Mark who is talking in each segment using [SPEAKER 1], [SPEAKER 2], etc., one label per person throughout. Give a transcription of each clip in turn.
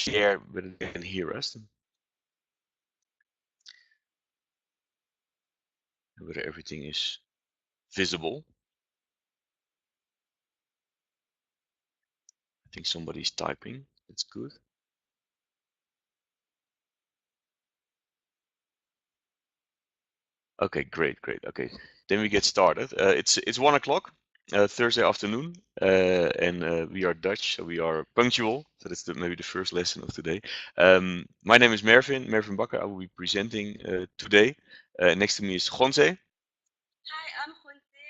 [SPEAKER 1] share whether they can hear us, whether everything is visible. I think somebody's typing. That's good. Okay, great. Okay, then we get started. It's 1 o'clock, Thursday afternoon, and we are Dutch, so we are punctual. So that's maybe the first lesson of today. My name is Mervin Bakker. I will be presenting today. Next to me is Gonze.
[SPEAKER 2] Hi, I'm Jose.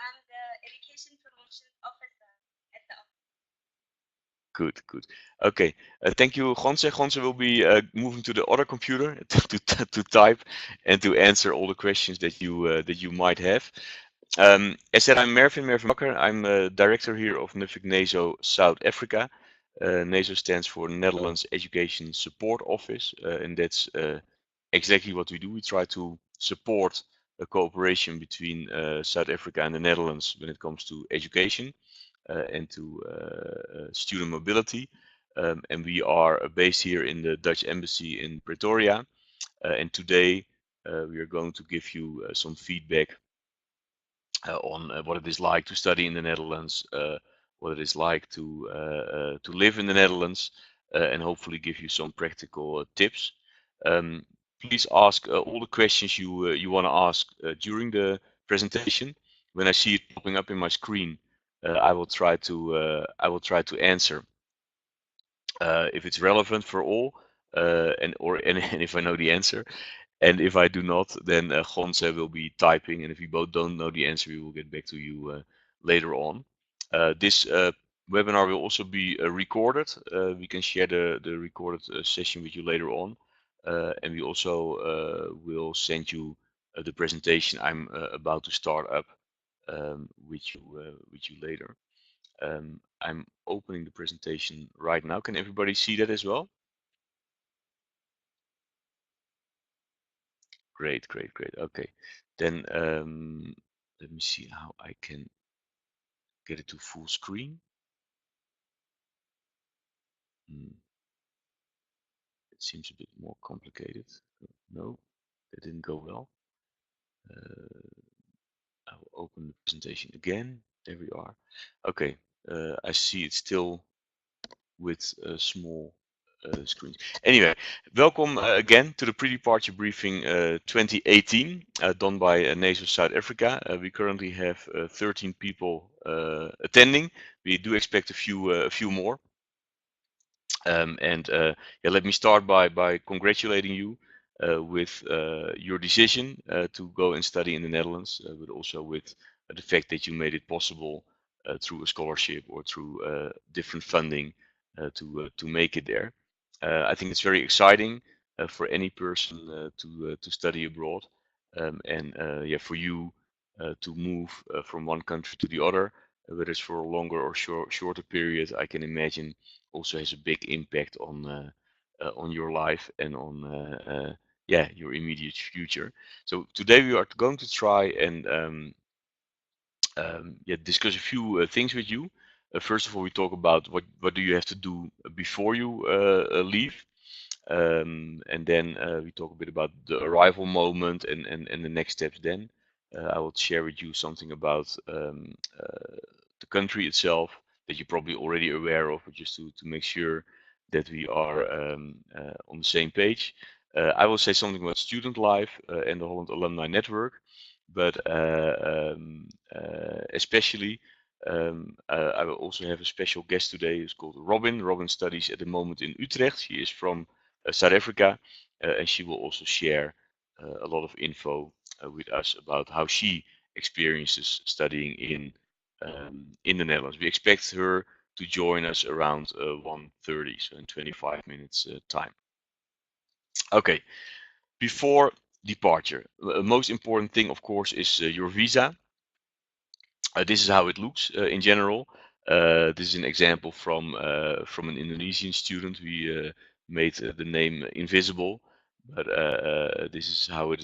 [SPEAKER 2] I'm the Education Promotion Officer at the office.
[SPEAKER 1] Good. Okay, thank you, Gonze. Gonze will be moving to the other computer to type and to answer all the questions that you might have. As said, I'm Mervin Bakker. I'm director here of Nuffic Neso South Africa. Neso stands for Netherlands Education Support Office, and that's exactly what we do. We try to support a cooperation between South Africa and the Netherlands when it comes to education and to student mobility. And we are based here in the Dutch Embassy in Pretoria. And today we are going to give you some feedback on what it is like to study in the Netherlands, what it is like to live in the Netherlands, and hopefully give you some practical tips. Um, Please ask all the questions you want to ask during the presentation. When I see it popping up in my screen, I will try to answer if it's relevant for all, and if I know the answer. And if I do not, then Gonze will be typing, and if we both don't know the answer, we will get back to you later on. This webinar will also be recorded. We can share the recorded session with you later on. And we also will send you the presentation I'm about to start up with you later. I'm opening the presentation right now. Can everybody see that as well? Great. Okay, then let me see how I can get it to full screen. It seems a bit more complicated. No, that didn't go well. I will open the presentation again. There we are. Okay, I see it's still with small screens. Anyway, welcome again to the pre-departure briefing 2018 done by Neso South Africa. We currently have 13 people attending. We do expect a few more. Yeah, let me start by congratulating you with your decision to go and study in the Netherlands, but also with the fact that you made it possible through a scholarship or through different funding to make it there. I think it's very exciting for any person to study abroad, and yeah, for you to move from one country to the other, whether it's for a longer or shorter period. I can imagine also has a big impact on your life and on yeah, your immediate future. So today we are going to try and yeah, discuss a few things with you. First of all, we talk about what do you have to do before you leave. And then we talk a bit about the arrival moment and the next steps then. I will share with you something about the country itself that you're probably already aware of, but just to make sure that we are on the same page. I will say something about student life and the Holland Alumni Network, but especially I will also have a special guest today who's called Robin. Robin studies at the moment in Utrecht. She is from South Africa, and she will also share a lot of info with us about how she experiences studying in the Netherlands. We expect her to join us around 1:30, so in 25 minutes time. Okay, before departure, the most important thing, of course, is your visa. This is how it looks in general. This is an example from an Indonesian student. We made the name invisible, but this is how it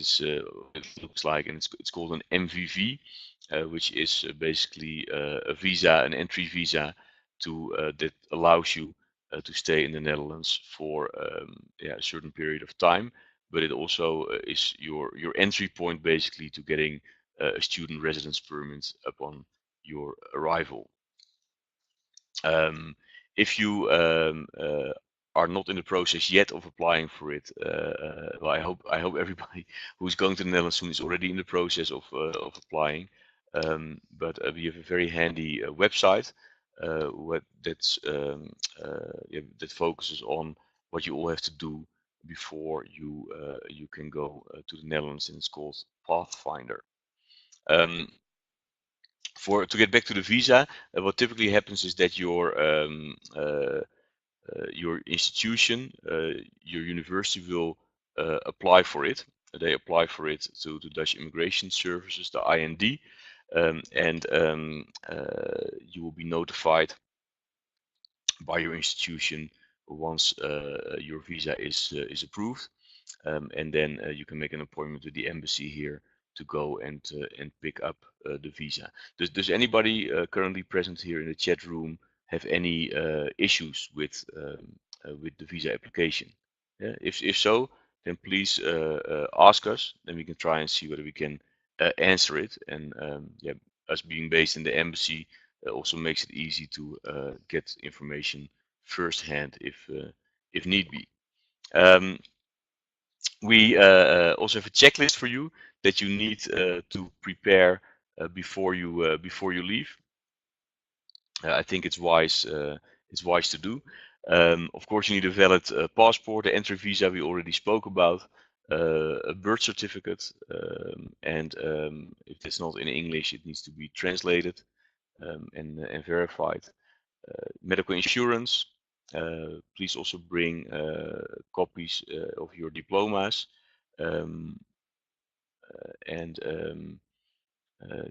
[SPEAKER 1] looks like, and it's called an MVV, which is basically a visa, an entry visa to that allows you to stay in the Netherlands for a certain period of time, but it also is your entry point basically to getting a student residence permit upon your arrival. If you are not in the process yet of applying for it, well, I hope everybody who's going to the Netherlands soon is already in the process of applying. But we have a very handy website that focuses on what you all have to do before you can go to the Netherlands, and it's called Pathfinder. To get back to the visa, what typically happens is that your institution, your university will apply for it. They apply for it to the Dutch Immigration Services, the IND, and you will be notified by your institution once your visa is approved, and then you can make an appointment with the embassy here to go and pick up the visa. Does anybody currently present here in the chat room have any issues with the visa application? Yeah, if so, then please ask us. Then we can try and see whether we can answer it. And yeah, us being based in the embassy also makes it easy to get information firsthand if need be. We also have a checklist for you that you need to prepare before you leave. I think it's wise to do. Of course, you need a valid passport, the entry visa we already spoke about, a birth certificate, and if it's not in English, it needs to be translated and verified. Medical insurance. Please also bring copies of your diplomas, and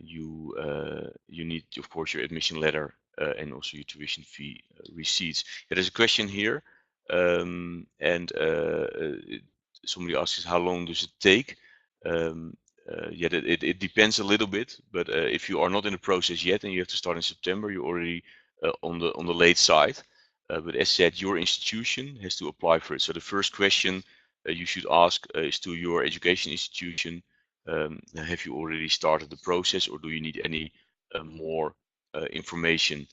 [SPEAKER 1] you need, of course, your admission letter and also your tuition fee receipts. Yeah, there's a question here, and somebody asks how long does it take. Yeah, it depends a little bit, but if you are not in the process yet and you have to start in September, you're already on the late side. But as said, your institution has to apply for it. So the first question you should ask is to your education institution. Have you already started the process, or do you need any more information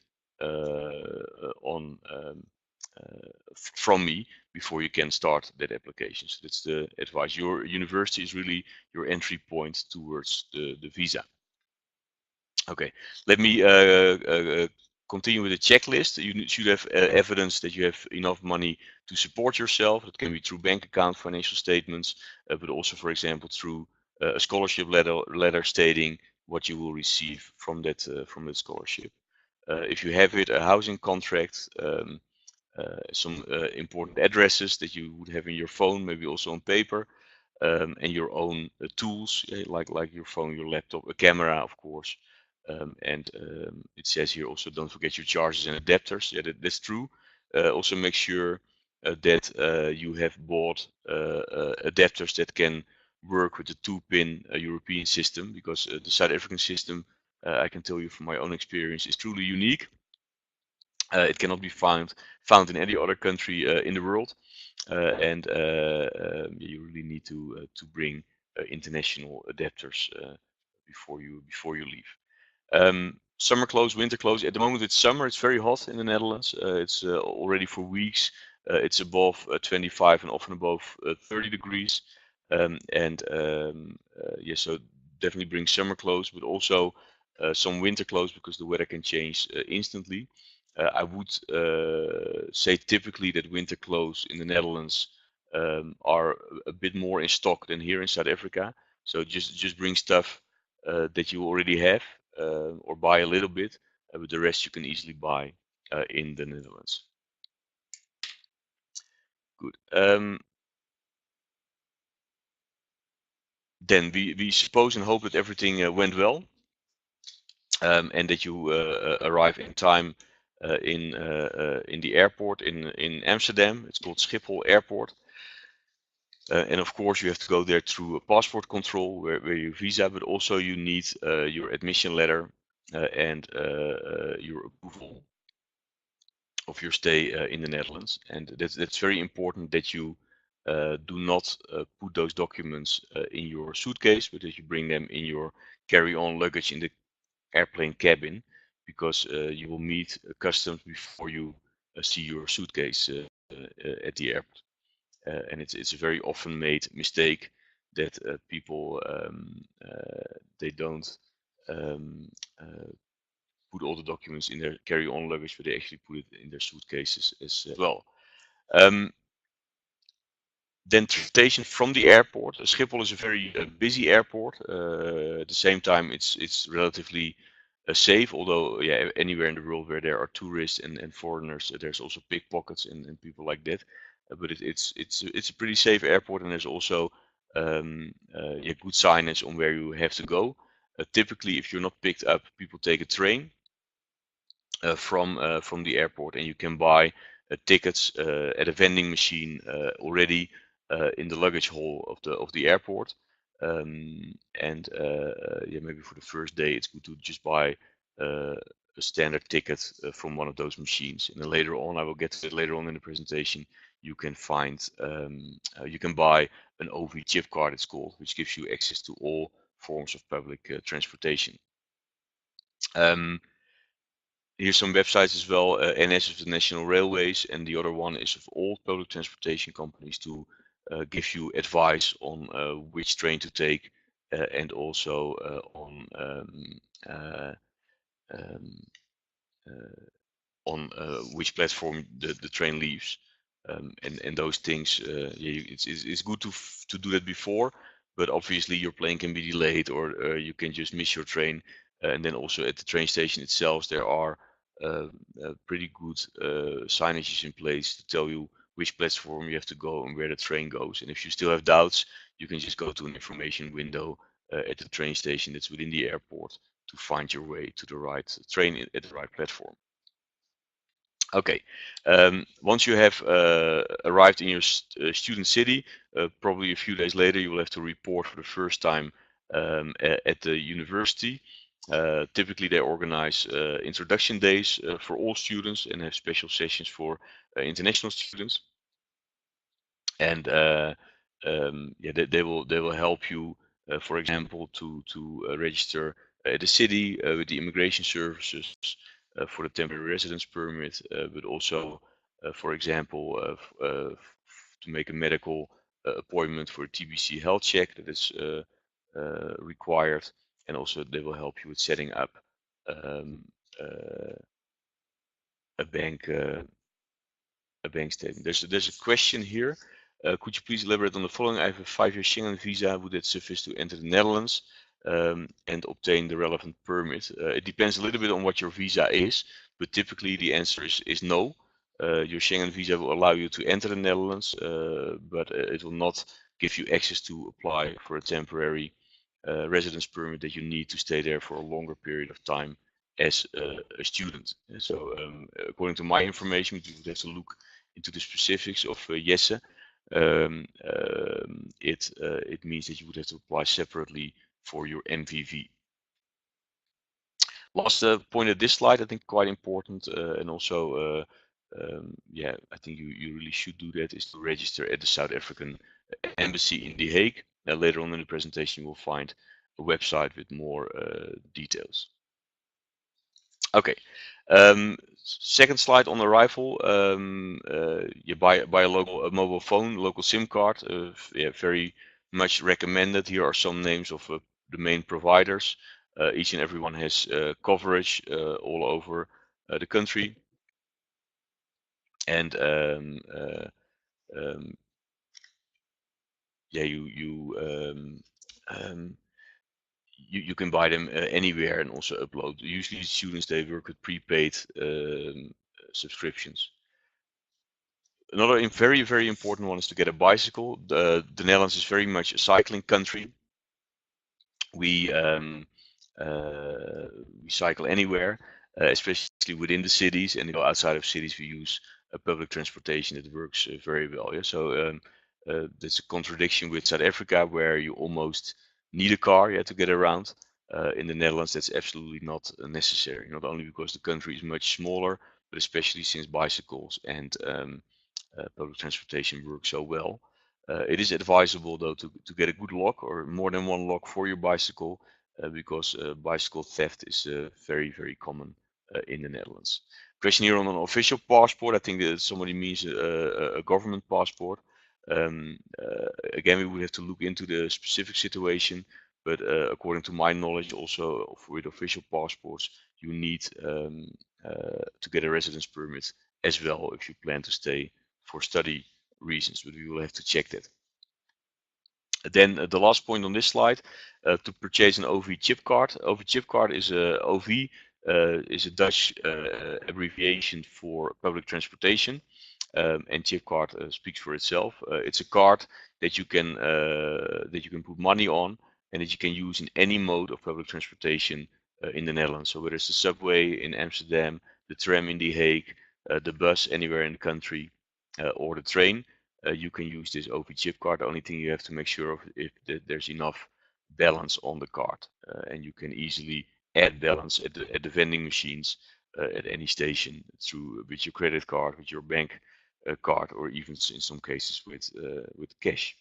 [SPEAKER 1] from me before you can start that application? So that's the advice. Your university is really your entry point towards the visa. Okay, let me continue with the checklist. You should have evidence that you have enough money to support yourself. It can be through bank account, financial statements, but also, for example, through a scholarship letter stating what you will receive from that scholarship. If you have it, a housing contract, some important addresses that you would have in your phone, maybe also on paper, and your own tools, like your phone, your laptop, a camera, of course. And it says here also, don't forget your chargers and adapters. Yeah, that's true. Also make sure that you have bought adapters that can work with the 2-pin European system, because the South African system, I can tell you from my own experience, is truly unique. It cannot be found in any other country in the world, and you really need to bring international adapters before you leave. Summer clothes, winter clothes. At the moment it's summer. It's very hot in the Netherlands. It's already for weeks. It's above 25 and often above 30 degrees. Yeah, so definitely bring summer clothes, but also some winter clothes, because the weather can change instantly. I would say typically that winter clothes in the Netherlands are a bit more in stock than here in South Africa. So just bring stuff that you already have, or buy a little bit, but the rest you can easily buy in the Netherlands. Good. Then we suppose and hope that everything went well, and that you arrive in time in the airport in Amsterdam. It's called Schiphol Airport. And of course, you have to go there through a passport control where your visa, but also you need your admission letter and your approval of your stay in the Netherlands, and that's very important that you do not put those documents in your suitcase, but that you bring them in your carry-on luggage in the airplane cabin, because you will meet customs before you see your suitcase at the airport. And it's a very often made mistake that people they don't um, uh, put all the documents in their carry-on luggage, but they actually put it in their suitcases as well. Um, then transportation from the airport. Schiphol is a very busy airport. At the same time, it's relatively safe. Although, yeah, anywhere in the world where there are tourists and foreigners, there's also pickpockets and people like that. But it's a pretty safe airport, and there's also yeah, good signage on where you have to go. Typically, if you're not picked up, people take a train from the airport, and you can buy tickets at a vending machine already in the luggage hall of the airport. And yeah, maybe for the first day, it's good to just buy a standard ticket from one of those machines. And then later on, I will get to it later on in the presentation. You can find you can buy an OV chip card, it's called, which gives you access to all forms of public transportation. Here's some websites as well. NS is the National Railways, and the other one is of all public transportation companies to give you advice on which train to take and also uh, um, uh, on which platform the train leaves. And those things, yeah, it's good to do that before, but obviously your plane can be delayed, or you can just miss your train. And then also at the train station itself, there are uh, pretty good signages in place to tell you which platform you have to go and where the train goes. And if you still have doubts, you can just go to an information window at the train station that's within the airport to find your way to the right train at the right platform. Okay, once you have arrived in your student city, probably a few days later, you will have to report for the first time at the university. Typically, they organize introduction days for all students and have special sessions for international students. And yeah, they will help you, for example, to register at the city with the immigration services for the temporary residence permit, but also, for example, to make a medical appointment for a TBC health check that is required, and also they will help you with setting up um, uh, a bank. A bank statement. There's a question here. Could you please elaborate on the following? I have a 5-year Schengen visa. Would that suffice to enter the Netherlands and obtain the relevant permit? It depends a little bit on what your visa is, but typically the answer is no. Your Schengen visa will allow you to enter the Netherlands, but it will not give you access to apply for a temporary residence permit that you need to stay there for a longer period of time as a student. So according to my information, we would have to look into the specifics of Jesse. It means that you would have to apply separately for your MVV. Last point at this slide, I think quite important, and also yeah, I think you really should do that, is to register at the South African Embassy in The Hague. Later on in the presentation, you will find a website with more details. Okay. Second slide on arrival. You buy a mobile phone, local SIM card. Yeah, very much recommended. Here are some names of the main providers. Each and every one has coverage all over the country. And yeah, you can buy them anywhere and also upload. Usually students, they work with prepaid subscriptions. Another very important one is to get a bicycle. The Netherlands is very much a cycling country. We we cycle anywhere, especially within the cities, and outside of cities we use public transportation that works very well. Yeah, so there's a contradiction with South Africa, where you almost need a car, yeah, to get around. In the Netherlands, that's absolutely not necessary. Not only because the country is much smaller, but especially since bicycles and public transportation work so well. It is advisable though to get a good lock or more than one lock for your bicycle because bicycle theft is very common in the Netherlands. Question here on an official passport. I think that somebody means a government passport. Again, we would have to look into the specific situation, but according to my knowledge, also with official passports, you need to get a residence permit as well if you plan to stay for study reasons, but we will have to check that. Then the last point on this slide, to purchase an OV chip card. OV chip card is a OV is a Dutch abbreviation for public transportation, and chip card speaks for itself. It's a card that you can put money on and that you can use in any mode of public transportation in the Netherlands. So whether it's the subway in Amsterdam, the tram in The Hague, the bus anywhere in the country, or the train, you can use this OV chip card. The only thing you have to make sure of is that there's enough balance on the card, and you can easily add balance at the vending machines at any station with your credit card, with your bank card, or even in some cases with cash.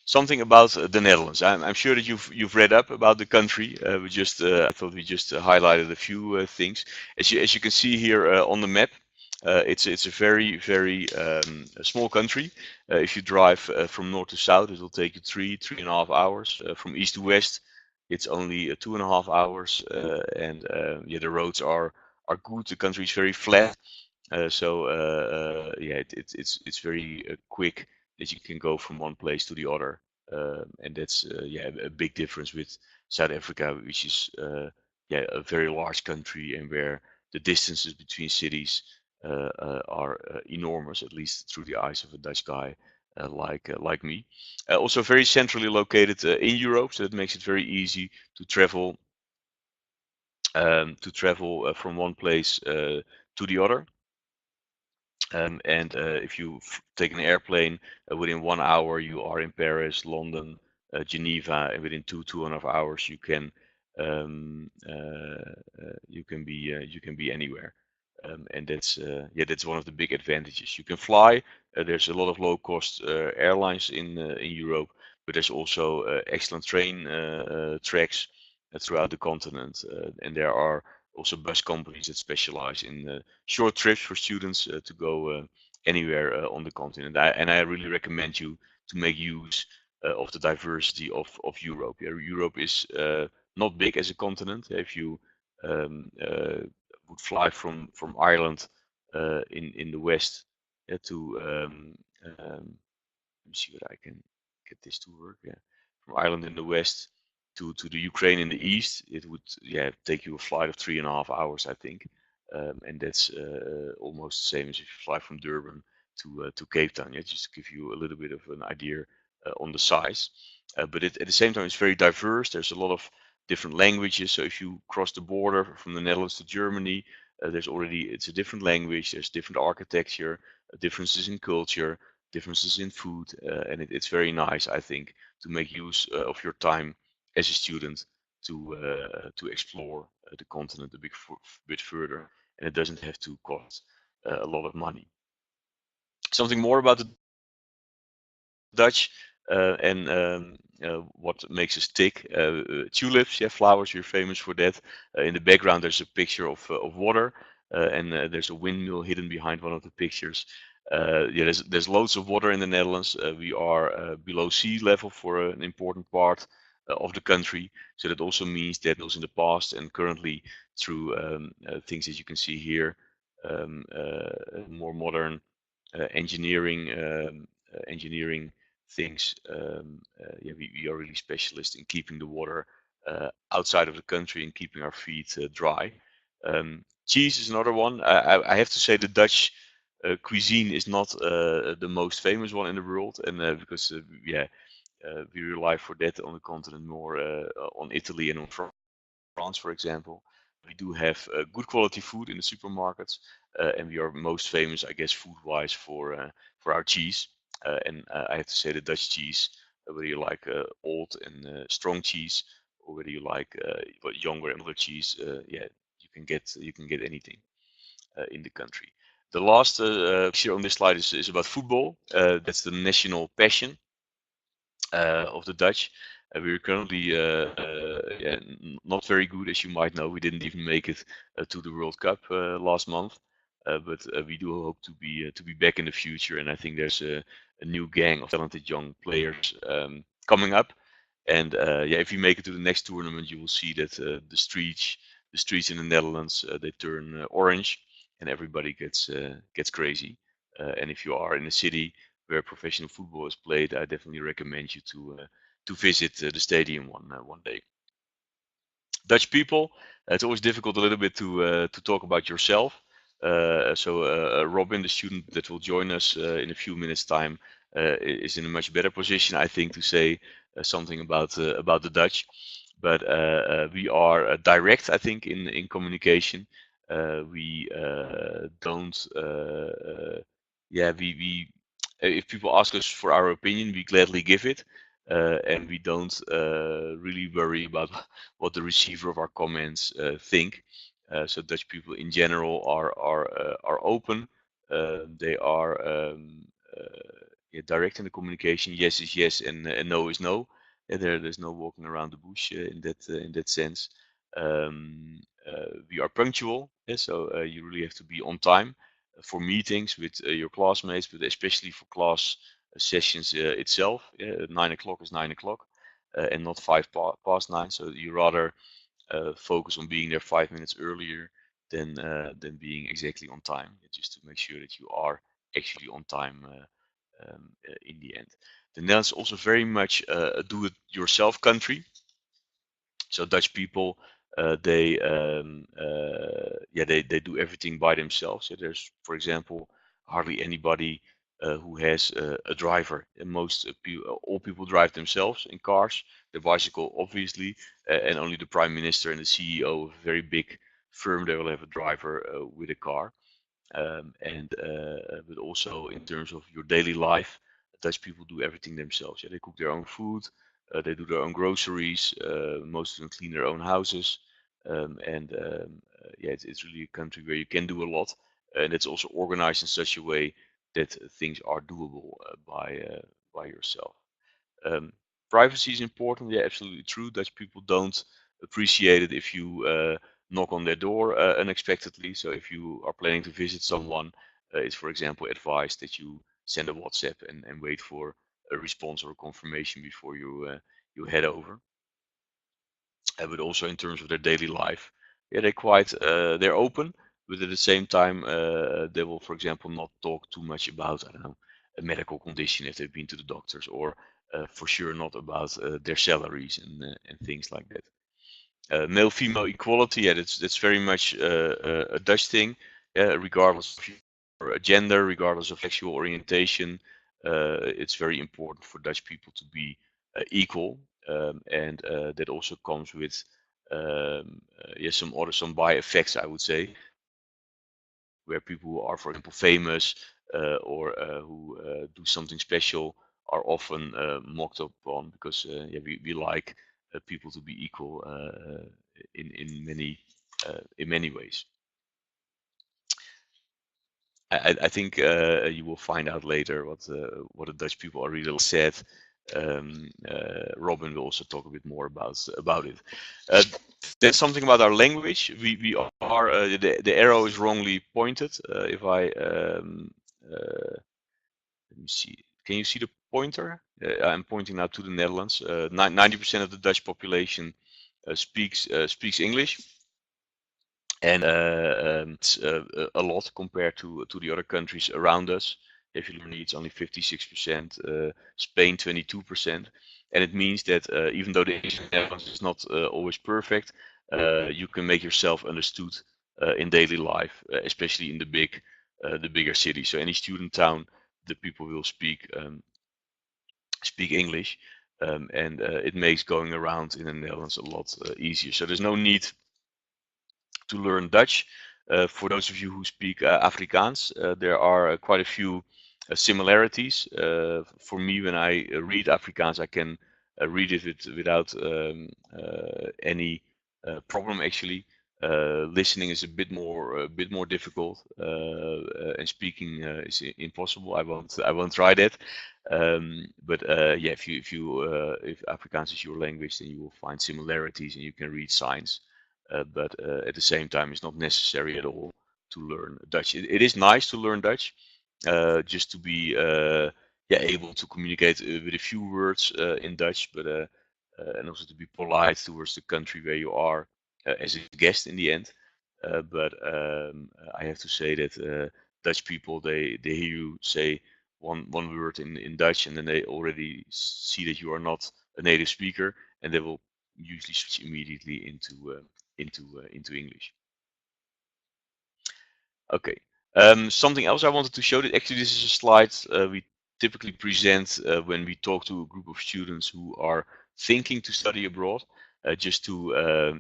[SPEAKER 1] Something about the Netherlands. I'm sure that you've read up about the country. I thought we just highlighted a few things. As you can see here on the map, it's a very a small country. If you drive from north to south, it will take you 3.5 hours. From east to west, it's only 2.5 hours. And yeah, the roads are good. The country is very flat. Yeah, it's very quick that you can go from one place to the other, and that's yeah, a big difference with South Africa, which is yeah, a very large country and where the distances between cities are enormous, at least through the eyes of a Dutch guy like me. Also very centrally located in Europe, so that makes it very easy to travel from one place to the other. And if you take an airplane, within 1 hour you are in Paris, London, Geneva, and within 2.5 hours you can be anywhere. And that's yeah, that's one of the big advantages. You can fly. There's a lot of low-cost airlines in Europe, but there's also excellent train tracks throughout the continent, and there are also bus companies that specialize in short trips for students to go anywhere on the continent. And I really recommend you to make use of the diversity of Europe. Yeah, Europe is not big as a continent. If you would fly from Ireland in the west to let me see what I can get this to work. Yeah, from Ireland in the west to the Ukraine in the east, it would yeah take you a flight of 3.5 hours, I think, and that's almost the same as if you fly from Durban to Cape Town. Yeah, just to give you a little bit of an idea on the size. But at the same time, it's very diverse. There's a lot of different languages. So if you cross the border from the Netherlands to Germany, it's a different language. There's different architecture, differences in culture, differences in food, and it's very nice, I think, to make use of your time as a student to explore the continent a bit further, and it doesn't have to cost a lot of money. Something more about the Dutch and what makes us tick. Tulips, yeah, flowers, we're famous for that. In the background, there's a picture of water, and there's a windmill hidden behind one of the pictures. Yeah, there's loads of water in the Netherlands. We are below sea level for an important part of the country. So that also means that those in the past and currently through things that you can see here, more modern engineering things. Yeah, we are really specialists in keeping the water outside of the country and keeping our feet dry. Cheese is another one. I have to say the Dutch cuisine is not the most famous one in the world, and because yeah, we rely for that on the continent more on Italy and on France, for example. We do have good quality food in the supermarkets, and we are most famous, I guess, food-wise for our cheese. And I have to say the Dutch cheese, whether you like old and strong cheese or whether you like younger and milder cheese, yeah, you can get anything in the country. The last picture on this slide is about football. That's the national passion of the Dutch. We're currently yeah, not very good, as you might know. We didn't even make it to the World Cup last month, but we do hope to be back in the future. And I think there's a new gang of talented young players coming up. And yeah, if you make it to the next tournament, you will see that the streets in the Netherlands, they turn orange, and everybody gets crazy. And if you are in a city where professional football is played, I definitely recommend you to visit the stadium one day. Dutch people, it's always difficult a little bit to talk about yourself. So Robin, the student that will join us in a few minutes' time, is in a much better position, I think, to say something about the Dutch. But we are direct, I think, in communication. We don't, yeah, we if people ask us for our opinion, we gladly give it, and we don't really worry about what the receiver of our comments think. So Dutch people in general are open. They are yeah, direct in the communication. Yes is yes, and no is no. There's no walking around the bush in that sense. We are punctual, yeah, so you really have to be on time for meetings with your classmates, but especially for class sessions itself. Yeah, 9 o'clock is 9 o'clock, and not past nine. So you rather focus on being there 5 minutes earlier than being exactly on time, just to make sure that you are actually on time in the end. The Netherlands also very much a do-it-yourself country. So Dutch people, yeah, they do everything by themselves. So there's, for example, hardly anybody who has a driver. And all people drive themselves in cars. The bicycle, obviously, and only the prime minister and the CEO of a very big firm, they will have a driver with a car. But also in terms of your daily life, Dutch people do everything themselves. Yeah, they cook their own food, they do their own groceries, most of them clean their own houses, yeah, it's really a country where you can do a lot, and it's also organized in such a way that things are doable by yourself. Um, Privacy is important. Yeah, absolutely true. Dutch people don't appreciate it if you knock on their door unexpectedly. So if you are planning to visit someone, it's, for example, advised that you send a WhatsApp and wait for a response or a confirmation before you head over. But also in terms of their daily life, yeah, they're open, but at the same time, they will, for example, not talk too much about, I don't know, a medical condition if they've been to the doctors, or for sure not about their salaries and things like that. Male-female equality, yeah, that's very much a Dutch thing, regardless of your gender, regardless of sexual orientation. It's very important for Dutch people to be equal, and that also comes with yeah, some by effects, I would say, where people who are, for example, famous or who do something special are often mocked upon because yeah, we like people to be equal in many ways. I think you will find out later what the Dutch people are really sad. Robin will also talk a bit more about it. There's something about our language. We are the arrow is wrongly pointed. If I let me see. Can you see the pointer? I'm pointing now to the Netherlands. 90% of the Dutch population speaks English, and it's a lot compared to the other countries around us. If you learn, it's only 56%, Spain 22%, and it means that even though the English in the Netherlands is not always perfect, you can make yourself understood in daily life, especially in the bigger cities. So any student town, the people will speak English, and it makes going around in the Netherlands a lot easier. So there's no need to learn Dutch. For those of you who speak Afrikaans, there are quite a few similarities. For me, when I read Afrikaans, I can read it without any problem actually. Listening is a bit more difficult, and speaking is impossible. I won't try that. But yeah, if Afrikaans is your language, then you will find similarities and you can read signs. But at the same time, it's not necessary at all to learn Dutch. It is nice to learn Dutch, just to be yeah, able to communicate with a few words in Dutch, but and also to be polite towards the country where you are as a guest in the end. But I have to say that Dutch people, they hear you say one word in Dutch, and then they already see that you are not a native speaker, and they will usually switch immediately into English. Okay. Something else I wanted to show that actually this is a slide we typically present when we talk to a group of students who are thinking to study abroad, just to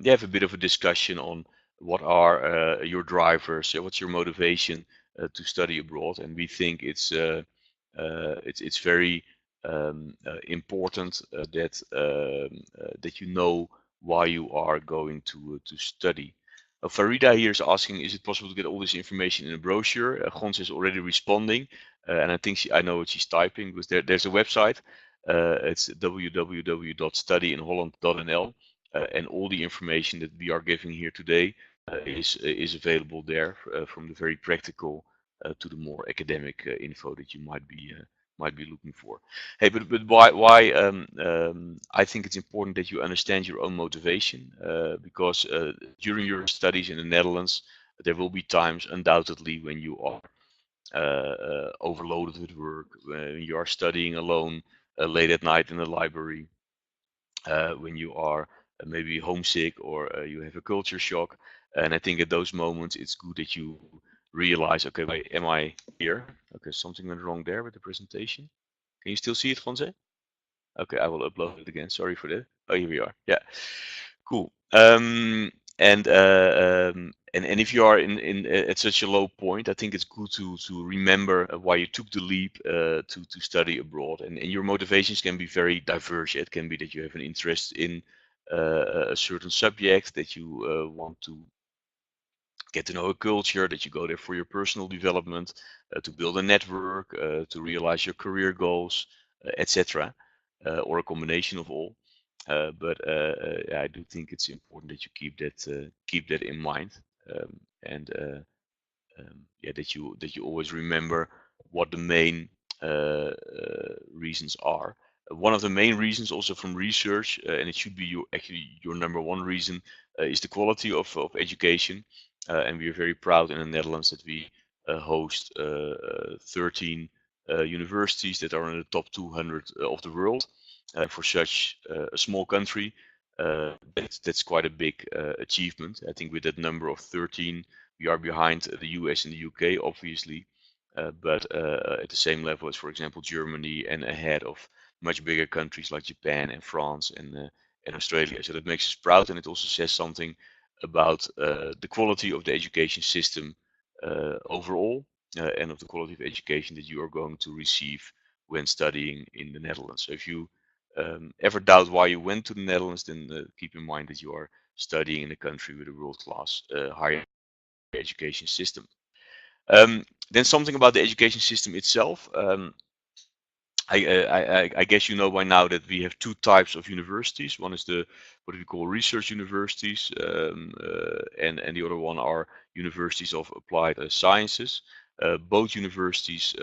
[SPEAKER 1] yeah, have a bit of a discussion on what are your drivers, what's your motivation to study abroad, and we think it's very important that you know why you are going to study. Farida here is asking, is it possible to get all this information in a brochure? Gons is already responding, and I think I know what she's typing, because there's a website. It's www.studyinholland.nl, and all the information that we are giving here today is available there, from the very practical to the more academic info that you might be looking for. Hey, but why I think it's important that you understand your own motivation, because during your studies in the Netherlands, there will be times undoubtedly when you are overloaded with work, when you are studying alone late at night in the library, when you are maybe homesick, or you have a culture shock. And I think at those moments, it's good that you realize, okay, wait, am I here? Okay, something went wrong there with the presentation. Can you still see it, Fonse? Okay, I will upload it again. Sorry for that. Oh, here we are. Yeah, cool. And if you are in at such a low point, I think it's good to remember why you took the leap to study abroad. And your motivations can be very diverse. It can be that you have an interest in a certain subject, that you want to get to know a culture, that you go there for your personal development, to build a network, to realize your career goals, etc., or a combination of all. But I do think it's important that you keep that in mind, and yeah, that you always remember what the main reasons are. One of the main reasons, also from research, and it should be actually your number one reason, is the quality of education. And we are very proud in the Netherlands that we host 13 universities that are in the top 200 of the world. For such a small country, that's quite a big achievement. I think with that number of 13, we are behind the US and the UK, obviously, but at the same level as, for example, Germany, and ahead of much bigger countries like Japan and France and Australia. So that makes us proud, and it also says something about the quality of the education system overall, and of the quality of education that you are going to receive when studying in the Netherlands. So if you ever doubt why you went to the Netherlands, then keep in mind that you are studying in a country with a world-class higher education system. Then something about the education system itself. I guess you know by now that we have two types of universities. One is the what we call research universities, and the other one are universities of applied sciences. Both universities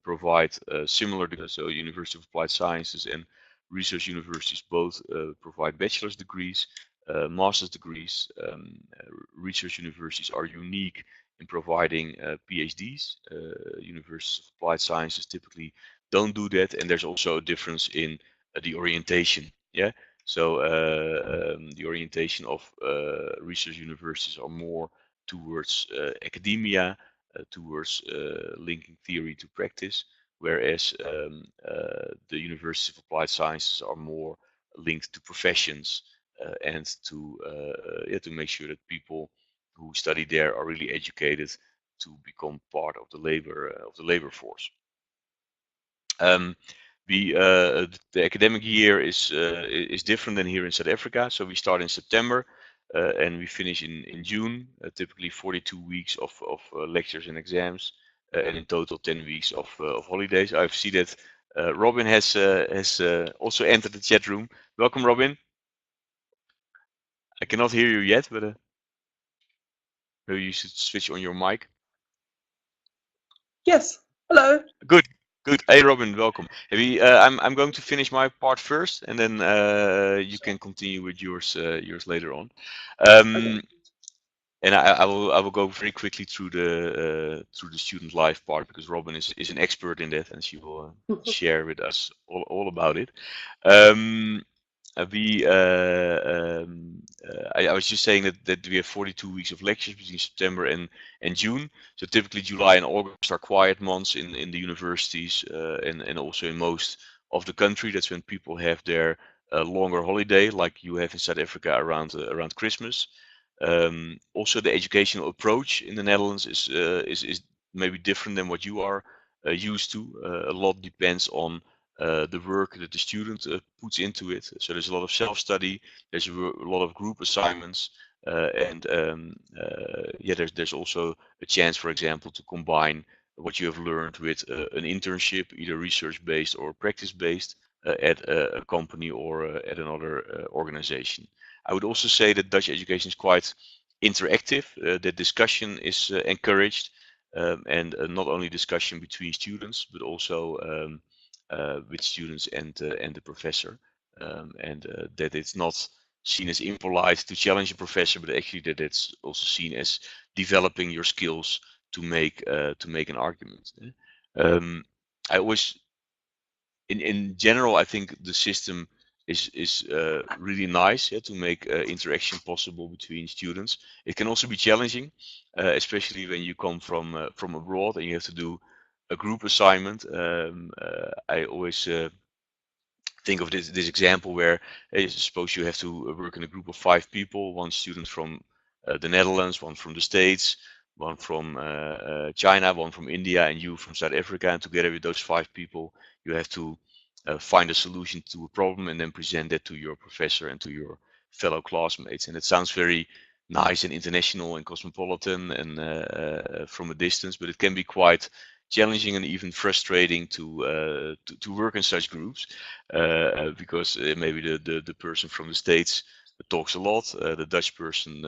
[SPEAKER 1] provide similar, so University of Applied Sciences and research universities both provide bachelor's degrees, master's degrees. Research universities are unique in providing PhDs. Universities of Applied Sciences typically don't do that, and there's also a difference in the orientation. Yeah, so the orientation of research universities are more towards academia, towards linking theory to practice, whereas the University of Applied Sciences are more linked to professions, and to yeah, to make sure that people who study there are really educated to become part of the labor force. Um, The academic year is different than here in South Africa. So we start in September and we finish in June. Typically 42 weeks of lectures and exams, and in total 10 weeks of holidays. I see that Robin has also entered the chat room. Welcome, Robin. I cannot hear you yet, but maybe you should switch on your mic.
[SPEAKER 3] Yes. Hello.
[SPEAKER 1] Good, good. Hey, Robin, welcome. I'm going to finish my part first, and then you can continue with yours later on.
[SPEAKER 3] Okay.
[SPEAKER 1] And I will go very quickly through the student life part because Robin is an expert in that, and she will share with us all about it. Um, I was just saying that we have 42 weeks of lectures between September and June. So typically July and August are quiet months in the universities and also in most of the country. That's when people have their longer holiday, like you have in South Africa around Christmas. Also, the educational approach in the Netherlands is maybe different than what you are used to. A lot depends on the work that the student puts into it. So there's a lot of self-study, there's a lot of group assignments, yeah, there's also a chance, for example, to combine what you have learned with an internship, either research-based or practice-based, at a company or at another organization. I would also say that Dutch education is quite interactive. That discussion is encouraged, and not only discussion between students, but also with students and the professor, and that it's not seen as impolite to challenge a professor, but actually that it's also seen as developing your skills to make an argument. I always, in general, I think the system is really nice, yeah, to make interaction possible between students. It can also be challenging, especially when you come from abroad and you have to do a group assignment. I always think of this example where suppose you have to work in a group of 5 people, one student from the Netherlands, one from the States, one from China, one from India, and you from South Africa. And together with those 5 people, you have to find a solution to a problem and then present that to your professor and to your fellow classmates. And it sounds very nice and international and cosmopolitan and from a distance, but it can be quite challenging and even frustrating to work in such groups because maybe the person from the States talks a lot, the Dutch person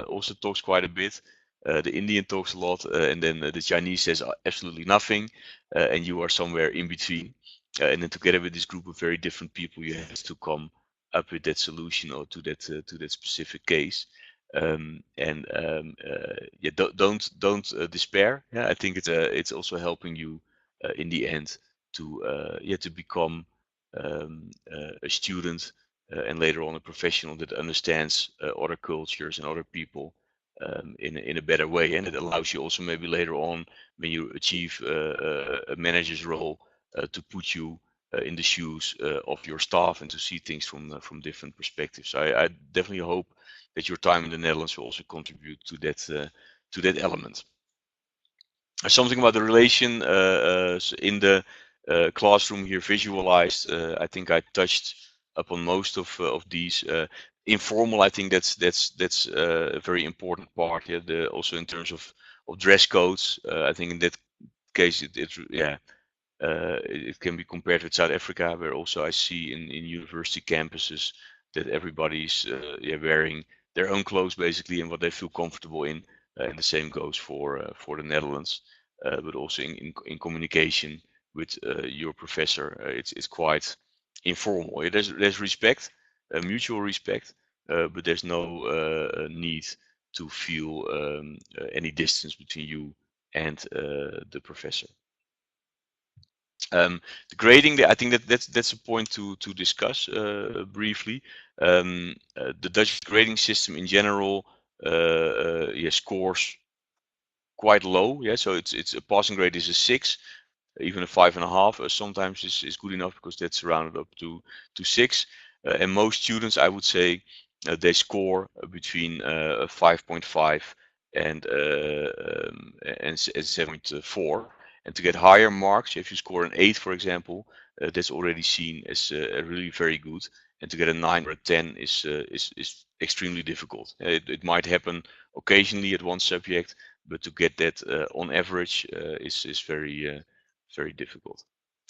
[SPEAKER 1] also talks quite a bit, the Indian talks a lot, and then the Chinese says absolutely nothing, and you are somewhere in between. And then together with this group of very different people, you have to come up with that solution or to that specific case. Yeah, don't despair. Yeah, I think it's also helping you in the end to become a student and later on a professional that understands other cultures and other people in a better way, and it allows you also maybe later on when you achieve a manager's role to put you in the shoes of your staff and to see things from different perspectives. I definitely hope that your time in the Netherlands will also contribute to that element. Something about the relation in the classroom here visualized. I think I touched upon most of these. Informal, I think that's a very important part. Yeah, also in terms of dress codes. I think in that case it can be compared with South Africa, where also I see in university campuses that everybody's wearing their own clothes basically and what they feel comfortable in. And the same goes for the Netherlands, but also in communication with your professor, it's quite informal. There's respect, mutual respect, but there's no need to feel any distance between you and the professor. The grading, I think that's a point to discuss briefly. The Dutch grading system in general, scores quite low. Yeah, so it's a passing grade is a 6, even a 5.5. Sometimes is good enough because that's rounded up to 6. And most students, I would say, they score between 5.5 and 7.4. And to get higher marks, if you score an 8, for example, that's already seen as really very good. And to get a 9 or a 10 is extremely difficult. It might happen occasionally at one subject, but to get that on average is very difficult.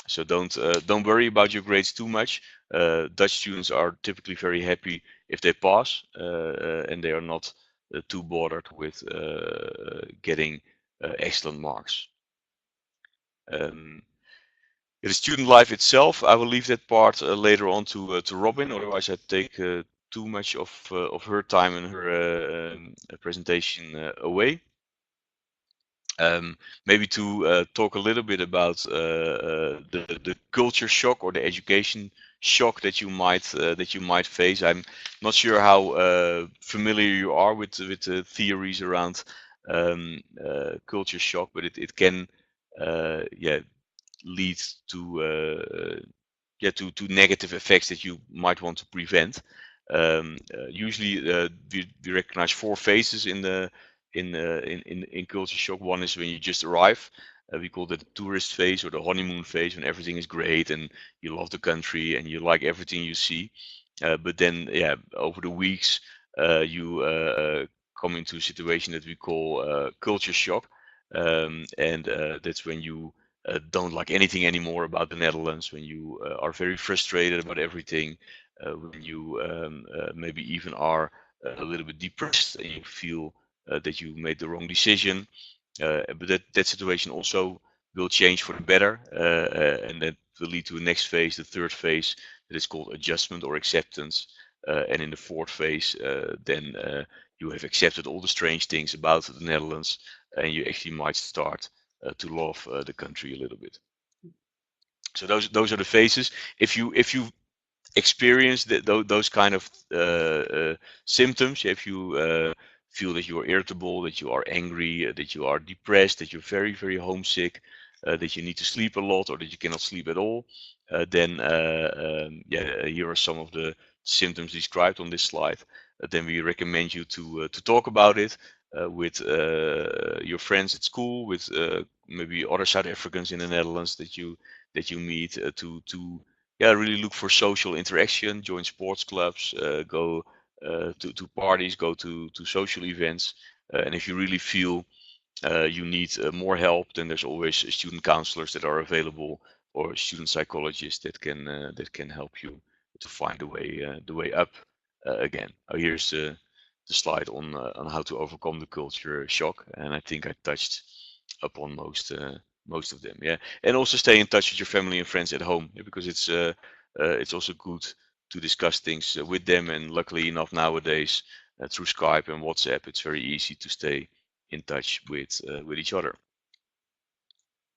[SPEAKER 1] So don't worry about your grades too much. Dutch students are typically very happy if they pass, and they are not too bothered with getting excellent marks. The student life itself, I will leave that part later on to Robin. Otherwise, I take too much of her time and her presentation away. Maybe to talk a little bit about the culture shock or the education shock that you might face. I'm not sure how familiar you are with the theories around culture shock, but it can yeah lead to negative effects that you might want to prevent. Usually, we recognize four phases in culture shock. One is when you just arrive. We call that the tourist phase or the honeymoon phase, when everything is great and you love the country and you like everything you see. But then, yeah, over the weeks, you come into a situation that we call culture shock, and that's when you don't like anything anymore about the Netherlands, when you are very frustrated about everything, when you maybe even are a little bit depressed and you feel that you made the wrong decision. But that situation also will change for the better, and that will lead to a next phase, the third phase, that is called adjustment or acceptance. And in the fourth phase, then you have accepted all the strange things about the Netherlands, and you actually might start to love the country a little bit. So those are the phases. If you experience those kind of symptoms, if you feel that you are irritable, that you are angry, that you are depressed, that you're very homesick, that you need to sleep a lot or that you cannot sleep at all, then yeah, here are some of the symptoms described on this slide. Then we recommend you to talk about it with your friends at school, with maybe other South Africans in the Netherlands that you meet, to yeah, really look for social interaction, join sports clubs, go to parties, go to social events. And if you really feel you need more help, then there's always student counselors that are available, or student psychologists that can help you to find the way up again. Oh, here's the slide on how to overcome the culture shock, and I think I touched upon most of them. Yeah, and also stay in touch with your family and friends at home, yeah, because it's also good to discuss things with them. And luckily enough nowadays, through Skype and WhatsApp, it's very easy to stay in touch with each other.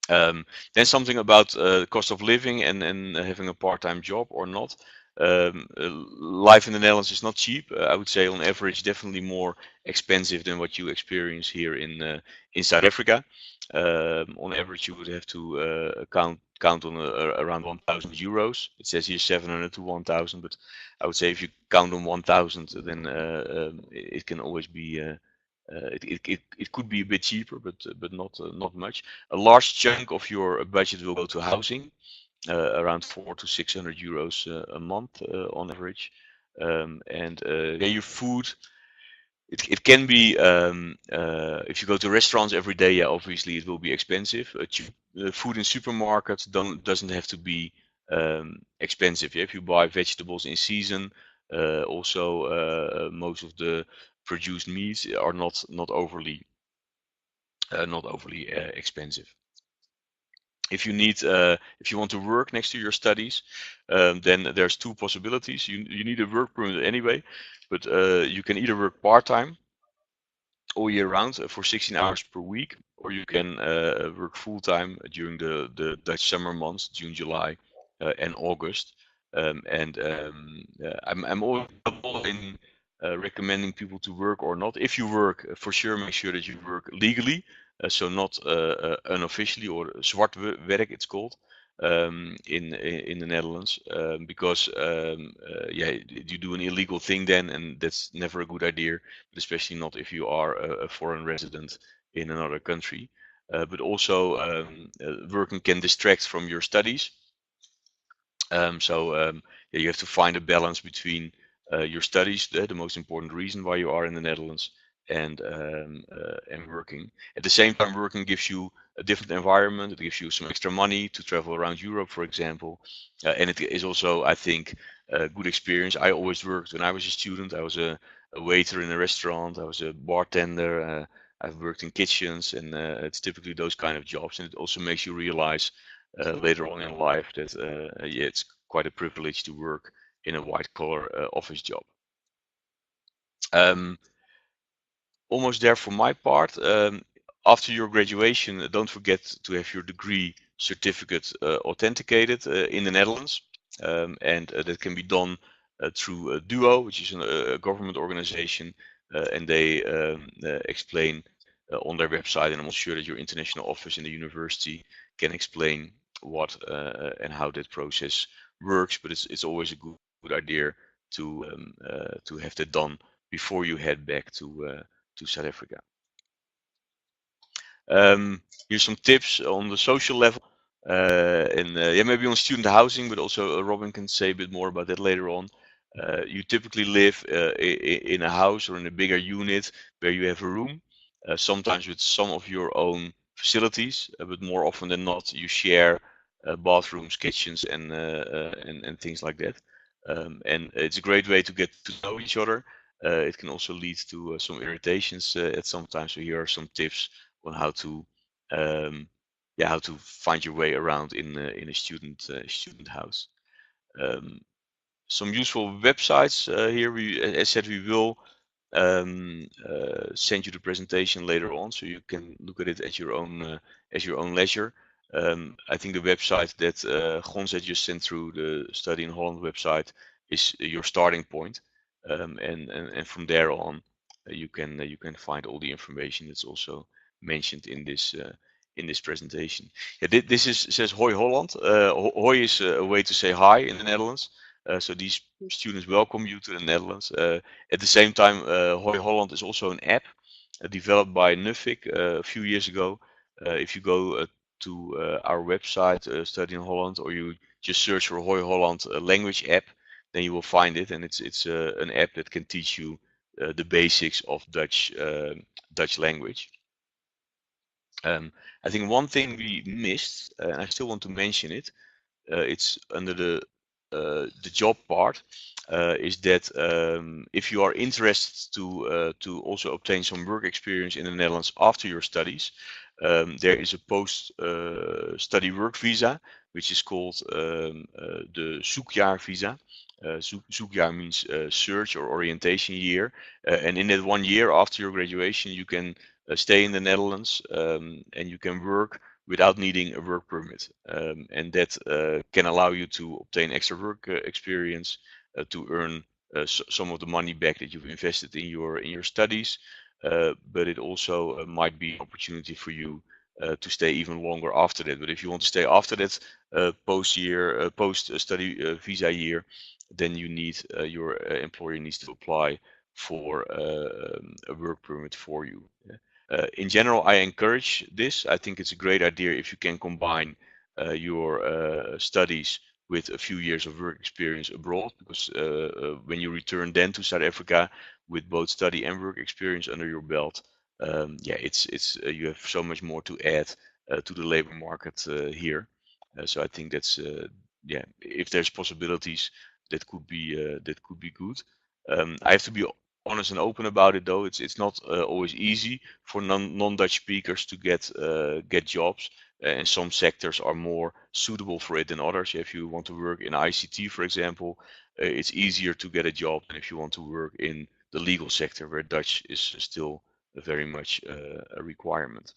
[SPEAKER 1] Then something about cost of living and having a part-time job or not. Life in the Netherlands is not cheap. I would say on average, definitely more expensive than what you experience here in South Africa. On average, you would have to count on around 1,000 euros. It says here 700 to 1,000, but I would say if you count on 1,000, then it can always be. It could be a bit cheaper, but not much. A large chunk of your budget will go to housing, around 400 to 600 euros a month on average. And yeah, your food, it can be, if you go to restaurants every day, yeah, obviously it will be expensive. Food in supermarkets doesn't have to be expensive. Yeah? If you buy vegetables in season, also most of the produced meats are not overly expensive. If you want to work next to your studies, then there's two possibilities. You need a work permit anyway, but you can either work part-time all year round for 16 hours per week, or you can work full-time during the Dutch summer months, June, July, and August. I'm always helpful in recommending people to work or not. If you work, for sure, make sure that you work legally, so not unofficially, or zwart werk it's called in the Netherlands, because yeah, you do an illegal thing then, and that's never a good idea, but especially not if you are a foreign resident in another country. But also, working can distract from your studies. Yeah, you have to find a balance between your studies, the most important reason why you are in the Netherlands, and working. At the same time, working gives you a different environment. It gives you some extra money to travel around Europe, for example, and it is also, I think, a good experience. I always worked when I was a student. I was a waiter in a restaurant. I was a bartender. I've worked in kitchens, and it's typically those kind of jobs. And it also makes you realize later on in life that yeah, it's quite a privilege to work in a white collar office job. Um, Almost there for my part. After your graduation, don't forget to have your degree certificate authenticated in the Netherlands, and that can be done through Duo, which is a government organization, and they explain on their website, and I'm sure that your international office in the university can explain what and how that process works. But it's always a good idea to have that done before you head back to South Africa. Here's some tips on the social level, and yeah, maybe on student housing, but also Robin can say a bit more about that later on. You typically live in a house or in a bigger unit where you have a room, sometimes with some of your own facilities, but more often than not, you share bathrooms, kitchens, and things like that. And it's a great way to get to know each other. It can also lead to some irritations at some times. So here are some tips on how to um, yeah, how to find your way around in a student house. Um, some useful websites here. As said, we will send you the presentation later on, so you can look at it at your own leisure. I think the website that Gonza just sent through, the Study in Holland website, is your starting point, and from there on, you can find all the information that's also mentioned in this presentation. Yeah, this is says Hoi Holland. Hoi is a way to say hi in the Netherlands. So these students welcome you to the Netherlands. At the same time, Hoi Holland is also an app developed by Nuffic a few years ago. If you go to our website, Study in Holland, or you just search for Hoi Holland language app, then you will find it, and it's an app that can teach you the basics of Dutch language. I think one thing we missed, and I still want to mention it, it's under the job part, is that if you are interested to also obtain some work experience in the Netherlands after your studies, there is a post study work visa, which is called the zoekjaar visa. Zoekjaar means search or orientation year, and in that 1 year after your graduation, you can stay in the Netherlands, and you can work without needing a work permit. And that can allow you to obtain extra work experience, to earn some of the money back that you've invested in your studies. But it also might be an opportunity for you to stay even longer after that. But if you want to stay after that post study visa year, then you need your employer needs to apply for a work permit for you. In general, I encourage this. I think it's a great idea if you can combine your studies with a few years of work experience abroad, because when you return then to South Africa with both study and work experience under your belt, yeah, it's you have so much more to add to the labor market here. So I think that's yeah, if there's possibilities, that could be good. I have to be honest and open about it, though. It's not always easy for non-Dutch speakers to get jobs, and some sectors are more suitable for it than others. If you want to work in ICT, for example, it's easier to get a job than if you want to work in the legal sector, where Dutch is still very much a requirement.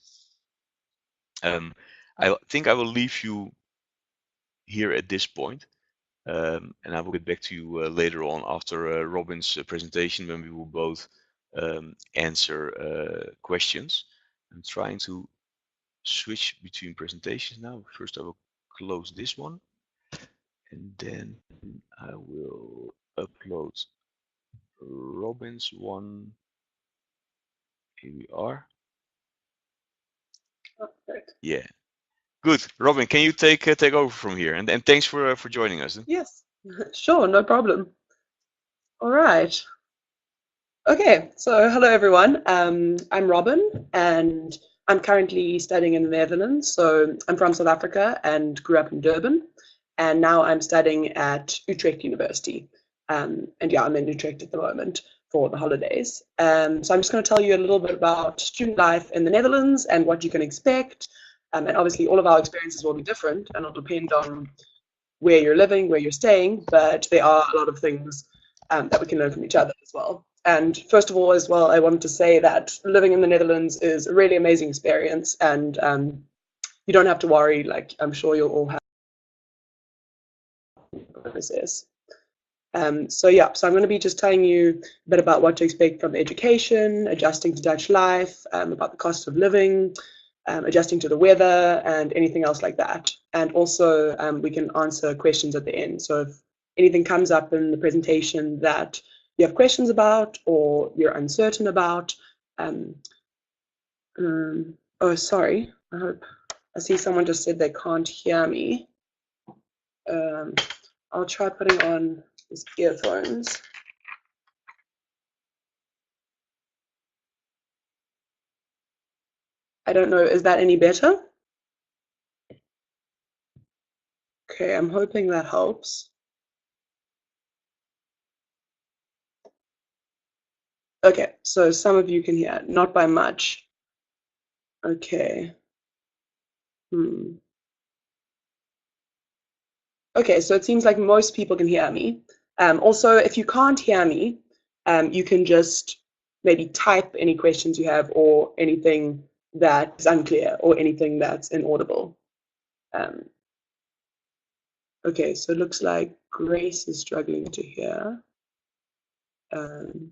[SPEAKER 1] I think I will leave you here at this point. And I will get back to you later on after Robin's presentation, when we will both answer questions. I'm trying to switch between presentations now. First, I will close this one, and then I will upload Robin's one. Here we are.
[SPEAKER 3] Oh, great.
[SPEAKER 1] Yeah. Good. Robin, can you take over from here? And thanks for joining us.
[SPEAKER 3] Yes, sure, no problem. All right. Okay, so hello everyone. I'm Robin, and I'm currently studying in the Netherlands. So I'm from South Africa and grew up in Durban, and now I'm studying at Utrecht University. And yeah, I'm in Utrecht at the moment for the holidays. So I'm just going to tell you a little bit about student life in the Netherlands and what you can expect. And obviously, all of our experiences will be different, and it'll depend on where you're living, where you're staying. But there are a lot of things that we can learn from each other as well. And first of all, as well, I wanted to say that living in the Netherlands is a really amazing experience, and you don't have to worry. Like I'm sure you'll all have process. So yeah, so I'm going to be just telling you a bit about what to expect from education, adjusting to Dutch life, about the cost of living, adjusting to the weather, and anything else like that. And also, we can answer questions at the end. So if anything comes up in the presentation that you have questions about or you're uncertain about, oh, sorry, I see someone just said they can't hear me. I'll try putting on these earphones. I don't know, is that any better? Okay, I'm hoping that helps. Okay, so some of you can hear, not by much. Okay. Okay, so it seems like most people can hear me. Also, if you can't hear me, you can just maybe type any questions you have or anything that is unclear or anything that's inaudible. Okay, so it looks like Grace is struggling to hear. Who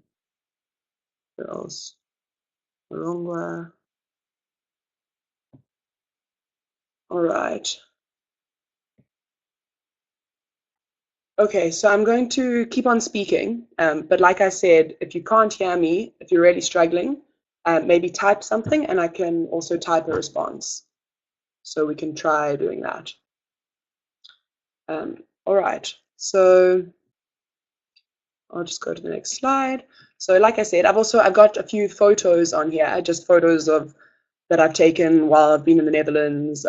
[SPEAKER 3] else? Marongwa. All right. Okay, so I'm going to keep on speaking, but like I said, if you can't hear me, if you're really struggling, maybe type something and I can also type a response. So we can try doing that. All right, so I'll just go to the next slide. So like I said, I've got a few photos on here, just photos of that I've taken while I've been in the Netherlands.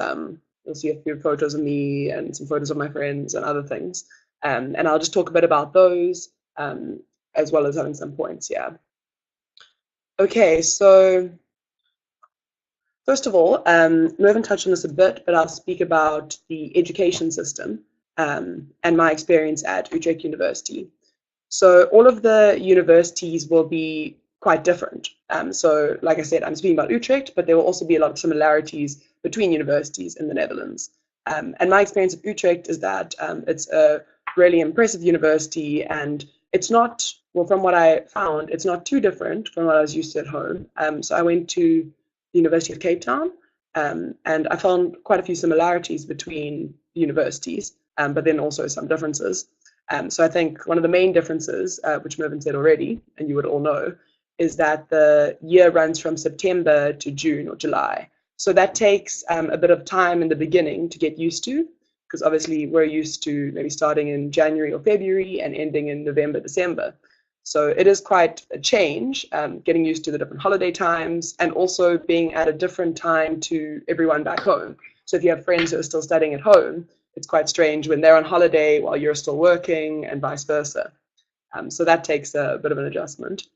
[SPEAKER 3] You'll see a few photos of me and some photos of my friends and other things. And I'll just talk a bit about those, as well as having some points here. Okay, so first of all, we haven't touched on this a bit, but I'll speak about the education system and my experience at Utrecht University. So all of the universities will be quite different. So like I said, I'm speaking about Utrecht, but there will also be a lot of similarities between universities in the Netherlands. And my experience at Utrecht is that it's a really impressive university, and it's not, well, from what I found, it's not too different from what I was used to at home. So I went to the University of Cape Town, and I found quite a few similarities between the universities, but then also some differences. So I think one of the main differences, which Mervyn said already, and you would all know, is that the year runs from September to June or July. So that takes a bit of time in the beginning to get used to, because obviously we're used to maybe starting in January or February and ending in November, December. So it is quite a change, getting used to the different holiday times and also being at a different time to everyone back home. So if you have friends who are still studying at home, it's quite strange when they're on holiday while you're still working and vice versa. So that takes a bit of an adjustment.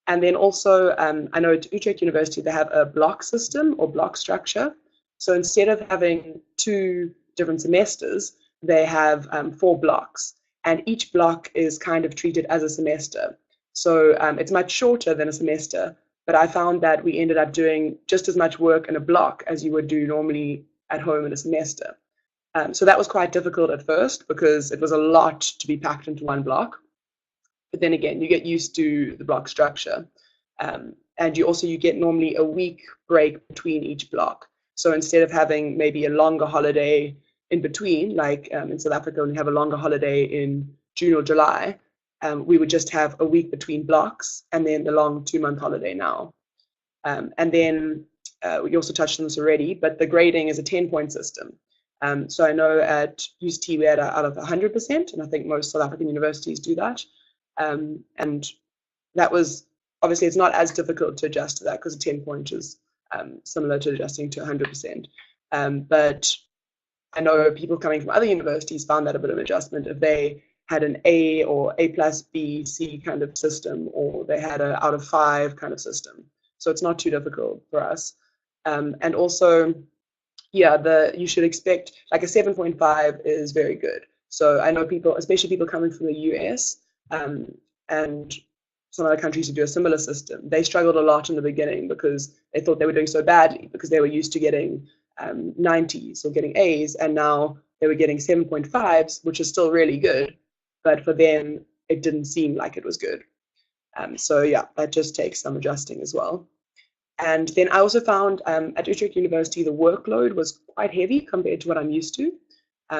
[SPEAKER 3] And then also, I know at Utrecht University, they have a block system or block structure. So instead of having 2 different semesters, they have 4 blocks. And each block is kind of treated as a semester. So it's much shorter than a semester, but I found that we ended up doing just as much work in a block as you would do normally at home in a semester. So that was quite difficult at first because it was a lot to be packed into one block. But then again, you get used to the block structure. And you get normally a week break between each block. So instead of having maybe a longer holiday in between, like in South Africa, when we have a longer holiday in June or July, we would just have a week between blocks and then the long 2-month holiday now. And then we also touched on this already, but the grading is a 10-point system. So I know at UCT we had out of 100%, and I think most South African universities do that. And that was, obviously it's not as difficult to adjust to that because a 10-point is similar to adjusting to 100%. But I know people coming from other universities found that a bit of an adjustment if they had an A or A plus B, C kind of system, or they had a out of 5 kind of system. So it's not too difficult for us. And also, yeah, you should expect like a 7.5 is very good. So I know people, especially people coming from the US and some other countries who do a similar system, they struggled a lot in the beginning because they thought they were doing so badly because they were used to getting 90s or getting A's, and now they were getting 7.5s, which is still really good, but for them it didn't seem like it was good. So yeah, that just takes some adjusting as well. And then I also found at Utrecht University the workload was quite heavy compared to what I'm used to.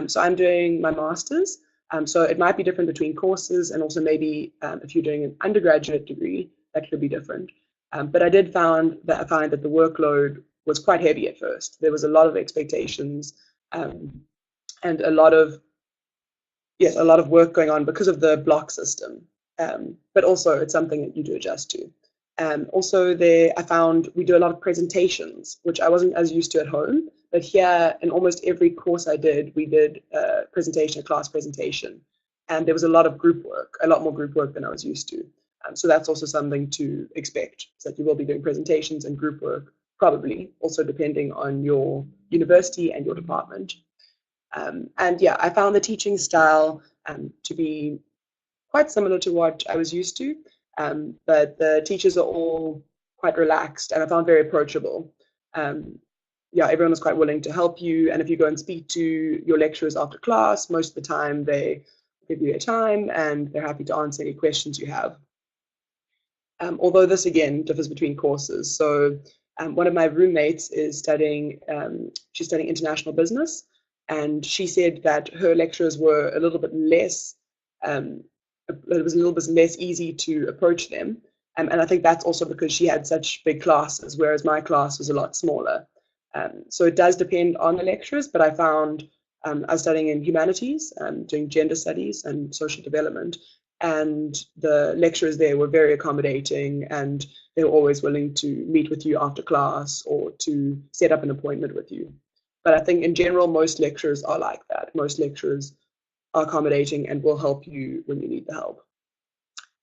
[SPEAKER 3] So I'm doing my master's, so it might be different between courses, and also maybe if you're doing an undergraduate degree, that could be different. But I did find that the workload was quite heavy at first. There was a lot of expectations and a lot of work going on because of the block system. But also it's something that you do adjust to. Also I found we do a lot of presentations, which I wasn't as used to at home, but here in almost every course I did, we did a class presentation, and there was a lot of group work, a lot more group work than I was used to. So that's also something to expect, so that you will be doing presentations and group work, probably, also depending on your university and your department. And yeah, I found the teaching style to be quite similar to what I was used to, but the teachers are all quite relaxed, and I found very approachable. Yeah, everyone was quite willing to help you, and if you go and speak to your lecturers after class, most of the time they give you their time and they're happy to answer any questions you have. Although this again differs between courses. So one of my roommates is studying, she's studying international business, and she said that her lecturers were a little bit less, it was a little bit less easy to approach them. And I think that's also because she had such big classes, whereas my class was a lot smaller. So it does depend on the lecturers, but I found I was studying in humanities, doing gender studies and social development, and the lecturers there were very accommodating, and they were always willing to meet with you after class or to set up an appointment with you. But I think in general, most lecturers are like that. Most lecturers are accommodating and will help you when you need the help.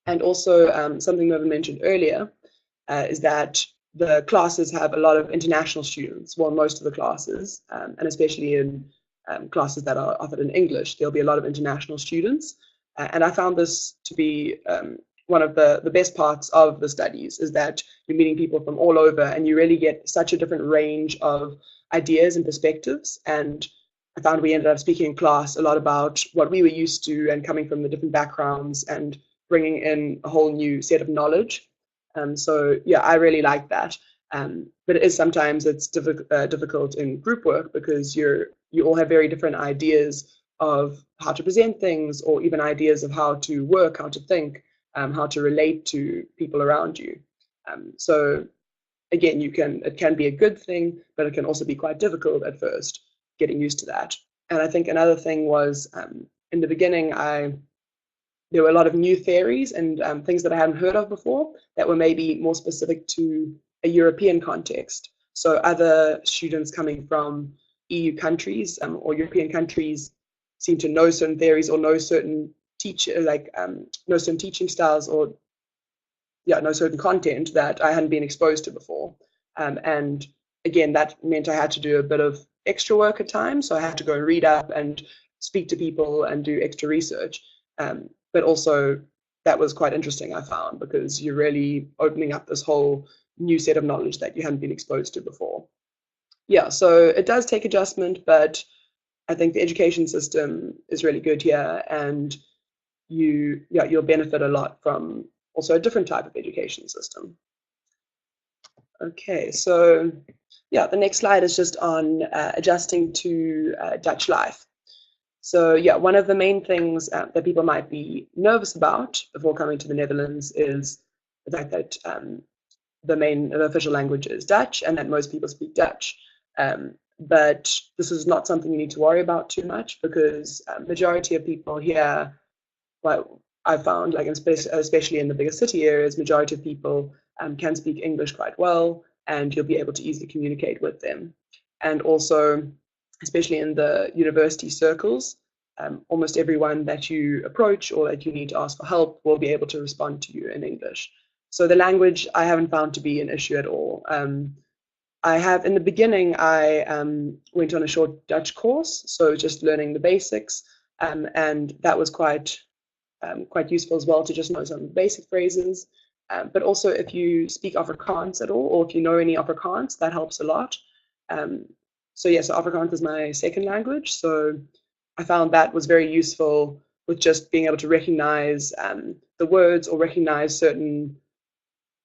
[SPEAKER 3] And also something Nova mentioned earlier is that the classes have a lot of international students, well, most of the classes, and especially in classes that are offered in English, there'll be a lot of international students. And I found this to be one of the best parts of the studies, is that you're meeting people from all over, and you really get such a different range of ideas and perspectives. And I found we ended up speaking in class a lot about what we were used to and coming from the different backgrounds and bringing in a whole new set of knowledge. So yeah, I really like that. But it is sometimes it's difficult in group work because you all have very different ideas of how to present things, or even ideas of how to work, how to think, how to relate to people around you. So again, it can be a good thing, but it can also be quite difficult at first, getting used to that. And I think another thing was in the beginning, there were a lot of new theories and things that I hadn't heard of before that were maybe more specific to a European context. So other students coming from EU countries or European countries seem to know certain theories or know certain know certain teaching styles, or know certain content that I hadn't been exposed to before. And again, that meant I had to do a bit of extra work at times. So I had to go and read up and speak to people and do extra research. But also that was quite interesting, I found, because you're really opening up this whole new set of knowledge that you hadn't been exposed to before. Yeah, so it does take adjustment, but I think the education system is really good here, and you'll benefit a lot from also a different type of education system. Okay, so yeah, the next slide is just on adjusting to Dutch life. So yeah, one of the main things that people might be nervous about before coming to the Netherlands is the fact that the official language is Dutch, and that most people speak Dutch. But this is not something you need to worry about too much, because majority of people here, well, I found, like especially in the bigger city areas, majority of people can speak English quite well, and you'll be able to easily communicate with them. And also, especially in the university circles, almost everyone that you approach or that you need to ask for help will be able to respond to you in English. So the language I haven't found to be an issue at all. I have, in the beginning, I went on a short Dutch course, so just learning the basics, and that was quite useful as well, to just know some of the basic phrases. But also, if you speak Afrikaans at all, or if you know any Afrikaans, that helps a lot. So yeah, so Afrikaans is my second language, so I found that was very useful with just being able to recognize the words or recognize certain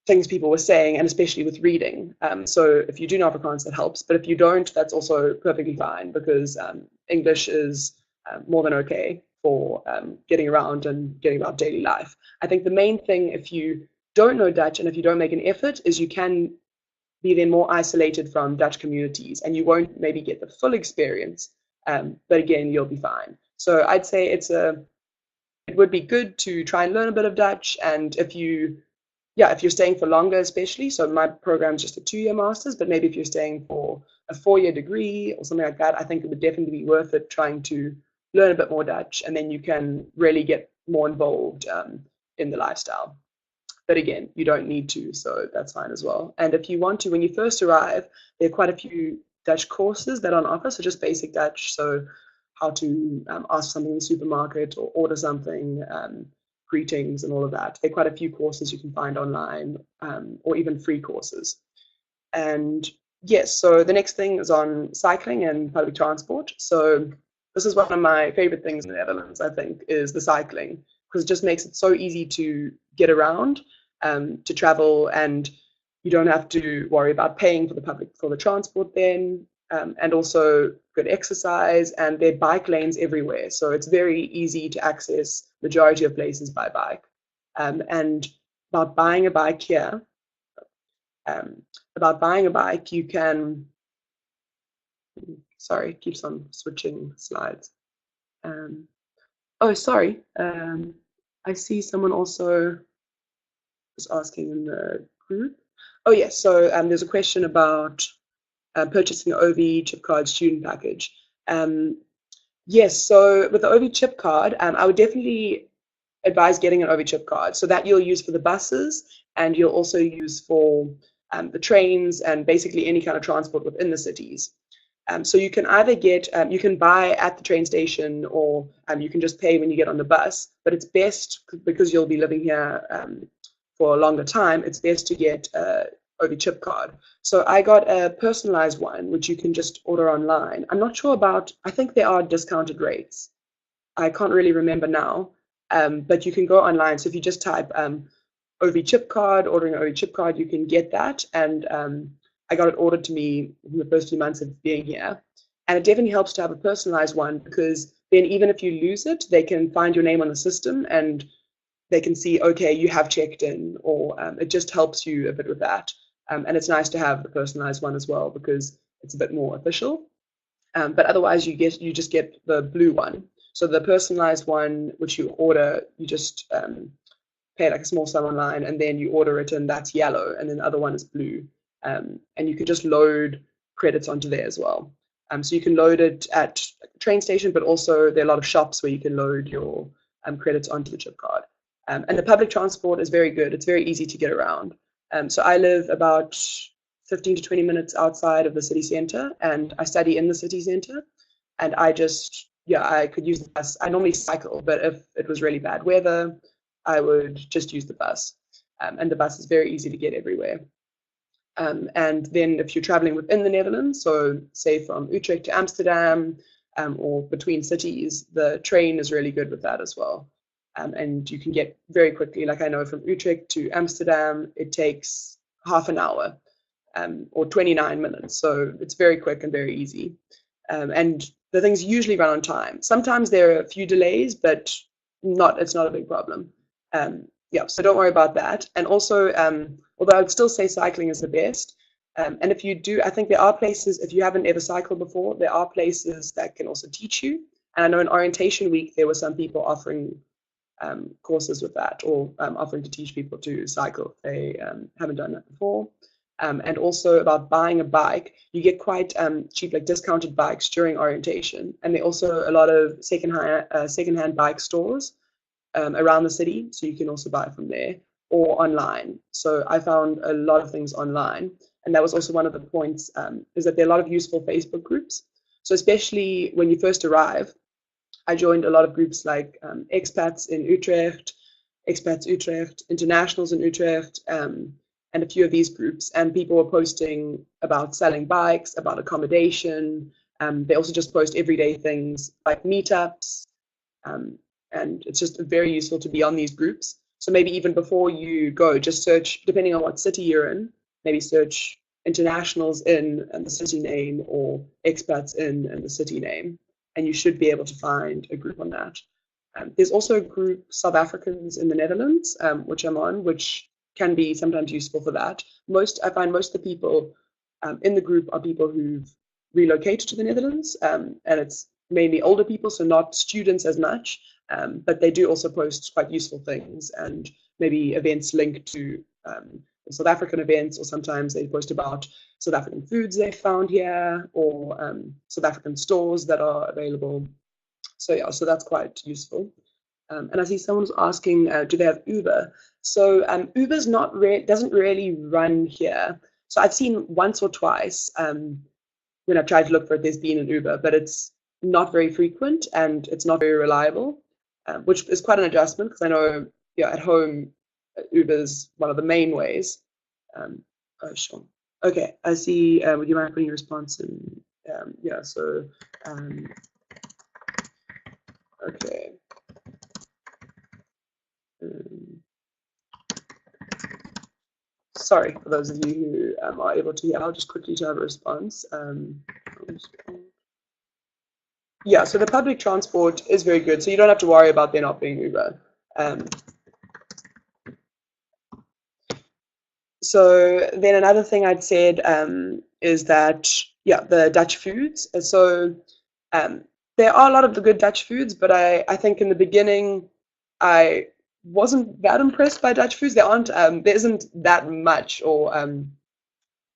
[SPEAKER 3] things people were saying, and especially with reading. So if you do know Afrikaans, that helps, but if you don't, that's also perfectly fine, because English is more than okay for getting around and getting about daily life. I think the main thing, if you don't know Dutch and if you don't make an effort, is you can be then more isolated from Dutch communities, and you won't maybe get the full experience, but again, you'll be fine. So I'd say it would be good to try and learn a bit of Dutch, and if you're staying for longer, especially, so my program's just a 2-year master's, but maybe if you're staying for a 4-year degree or something like that, I think it would definitely be worth it trying to learn a bit more Dutch, and then you can really get more involved in the lifestyle. But again, you don't need to, so that's fine as well. And if you want to, when you first arrive, there are quite a few Dutch courses that are on offer, so just basic Dutch, so how to ask something in the supermarket or order something, greetings and all of that. There are quite a few courses you can find online, or even free courses. And yes, so the next thing is on cycling and public transport. So this is one of my favorite things in the Netherlands, I think, is the cycling, because it just makes it so easy to get around, to travel, and you don't have to worry about paying for the transport then, and also good exercise, and there are bike lanes everywhere, so it's very easy to access majority of places by bike. And about buying a bike here, you can, sorry, keeps on switching slides. Oh, sorry, I see someone also was asking in the group. Oh yes, so there's a question about purchasing an OV chip card student package. Yes, so with the OV chip card, I would definitely advise getting an OV chip card, so that you'll use for the buses, and you'll also use for the trains and basically any kind of transport within the cities. So you can either get, you can buy at the train station, or you can just pay when you get on the bus, but it's best, because you'll be living here for a longer time, it's best to get a OV chip card. So I got a personalized one, which you can just order online. I'm not sure about, I think there are discounted rates. I can't really remember now, but you can go online. So if you just type OV chip card, ordering an OV chip card, you can get that. And I got it ordered to me in the first few months of being here. And it definitely helps to have a personalized one, because then even if you lose it, they can find your name on the system and they can see, okay, you have checked in, or it just helps you a bit with that. And it's nice to have the personalized one as well, because it's a bit more official. But otherwise, you just get the blue one. So the personalized one, which you order, you just pay like a small sum online, and then you order it, and that's yellow, and then the other one is blue. And you can just load credits onto there as well. So you can load it at the train station, but also there are a lot of shops where you can load your credits onto the chip card. And the public transport is very good. It's very easy to get around. So I live about 15 to 20 minutes outside of the city center, and I study in the city center. And I could use the bus. I normally cycle, but if it was really bad weather, I would just use the bus. And the bus is very easy to get everywhere. And then if you're traveling within the Netherlands, so say from Utrecht to Amsterdam, or between cities, the train is really good with that as well. And you can get very quickly, like I know from Utrecht to Amsterdam, it takes half an hour, or 29 minutes. So it's very quick and very easy. And the things usually run on time. Sometimes there are a few delays, but it's not a big problem. Yeah, so don't worry about that. And also, although I'd still say cycling is the best. And if you do, I think there are places, if you haven't ever cycled before, there are places that can also teach you. And I know in orientation week, there were some people offering courses with that, or offering to teach people to cycle if they haven't done that before. And also about buying a bike, you get quite cheap, like discounted bikes during orientation. And there are also a lot of secondhand bike stores around the city, so you can also buy from there or online. So I found a lot of things online, and that was also one of the points, is that there are a lot of useful Facebook groups. So especially when you first arrive, I joined a lot of groups like expats in Utrecht, internationals in Utrecht, and a few of these groups. And people were posting about selling bikes, about accommodation. They also just post everyday things like meetups. And it's just very useful to be on these groups. So maybe even before you go, just search, depending on what city you're in, maybe search internationals in and the city name, or expats in and the city name. And you should be able to find a group on that. There's also a group, South Africans in the Netherlands, which I'm on, which can be sometimes useful for that. I find most of the people in the group are people who've relocated to the Netherlands, and it's mainly older people, so not students as much, but they do also post quite useful things, and maybe events linked to South African events, or sometimes they post about South African foods they found here, or South African stores that are available. So yeah, so that's quite useful. And I see someone's asking, do they have Uber? So Uber's doesn't really run here. So I've seen once or twice when I've tried to look for it, there's been an Uber, but it's not very frequent and it's not very reliable, which is quite an adjustment, because I know at home Uber's one of the main ways. Oh, sure. Okay, I see. Would you mind putting your response in? Okay. Sorry for those of you who are able to hear. I'll just quickly have a response. Yeah, so the public transport is very good, so you don't have to worry about there not being Uber. So then another thing I'd said is that, the Dutch foods. So there are a lot of the good Dutch foods, but I think in the beginning I wasn't that impressed by Dutch foods. There isn't that much or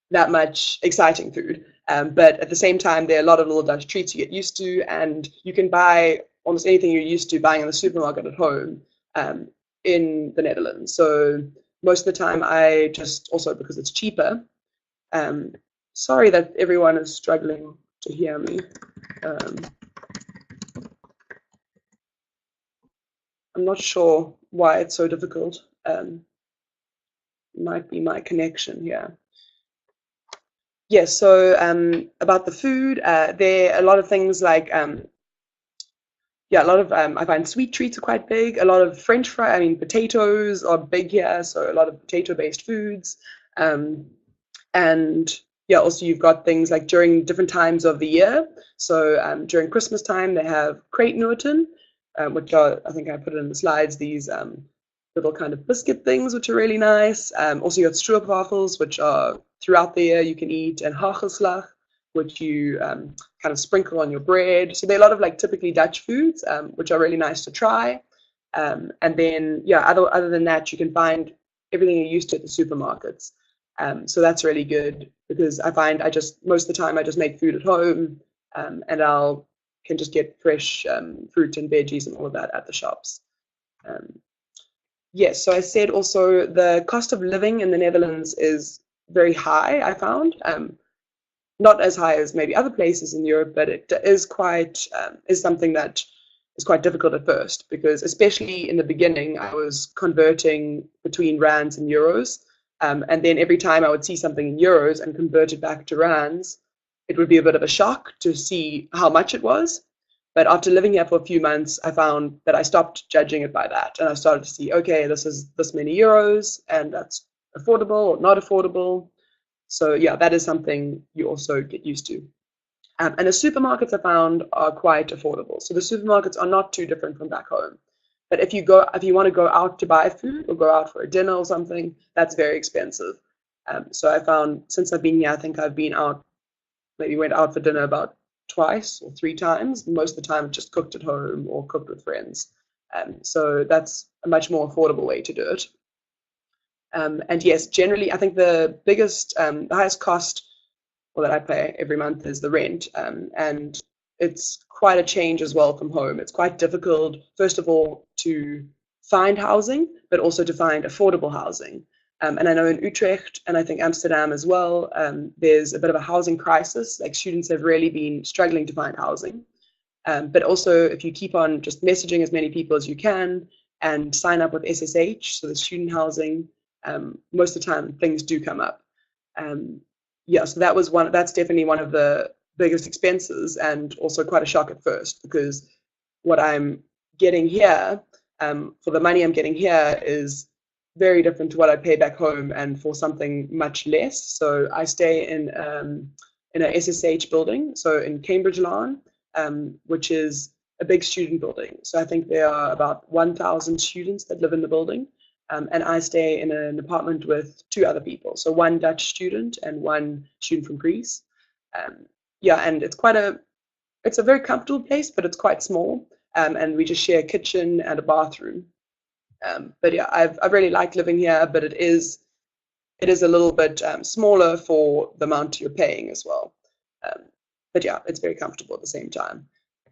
[SPEAKER 3] that much exciting food. But at the same time, there are a lot of little Dutch treats you get used to, and you can buy almost anything you're used to buying in the supermarket at home in the Netherlands. So most of the time, I just, also because it's cheaper. Sorry that everyone is struggling to hear me. I'm not sure why it's so difficult. Might be my connection here. Yes, so about the food, there are a lot of things like, a lot of, I find sweet treats are quite big. A lot of French potatoes are big here, so a lot of potato-based foods. And also you've got things like during different times of the year. So during Christmas time, they have kreitnoten, which are, I think I put it in the slides, these little kind of biscuit things, which are really nice. Also you got stroopwafels, which are throughout the year you can eat, and hagelslag, which you kind of sprinkle on your bread. So there are a lot of like typically Dutch foods, which are really nice to try. And then, other than that, you can find everything you're used to at the supermarkets. So that's really good, because I find most of the time I just make food at home, and can just get fresh fruit and veggies and all of that at the shops. Yes, so I said also the cost of living in the Netherlands is very high, I found. Not as high as maybe other places in Europe, but it is something that is quite difficult at first, because especially in the beginning, I was converting between rands and euros. And then every time I would see something in euros and convert it back to rands, it would be a bit of a shock to see how much it was. But after living here for a few months, I found that I stopped judging it by that. And I started to see, okay, this is this many euros, and that's affordable or not affordable. So that is something you also get used to. And the supermarkets I found are quite affordable. So the supermarkets are not too different from back home. But if you want to go out to buy food or go out for a dinner or something, that's very expensive. So I found since I've been here, I think I've been out, maybe went out for dinner about twice or 3 times. Most of the time, just cooked at home or cooked with friends. So that's a much more affordable way to do it. And yes, generally, I think the highest cost that I pay every month is the rent. And it's quite a change as well from home. It's quite difficult, first of all, to find housing, but also to find affordable housing. And I know in Utrecht, and I think Amsterdam as well, there's a bit of a housing crisis. Like students have really been struggling to find housing. But also, if you keep on just messaging as many people as you can and sign up with SSH, so the student housing, most of the time things do come up. Yeah, so that's definitely one of the biggest expenses, and also quite a shock at first, because what I'm getting here, for the money I'm getting here, is very different to what I pay back home, and for something much less. So I stay in a SSH building, so in Cambridge Lawn, which is a big student building. So I think there are about 1,000 students that live in the building. And I stay in an apartment with 2 other people. So one Dutch student and one student from Greece. Yeah, and it's a very comfortable place, but it's quite small. And we just share a kitchen and a bathroom. But yeah, I've really liked living here, but it is a little bit smaller for the amount you're paying as well. But yeah, it's very comfortable at the same time.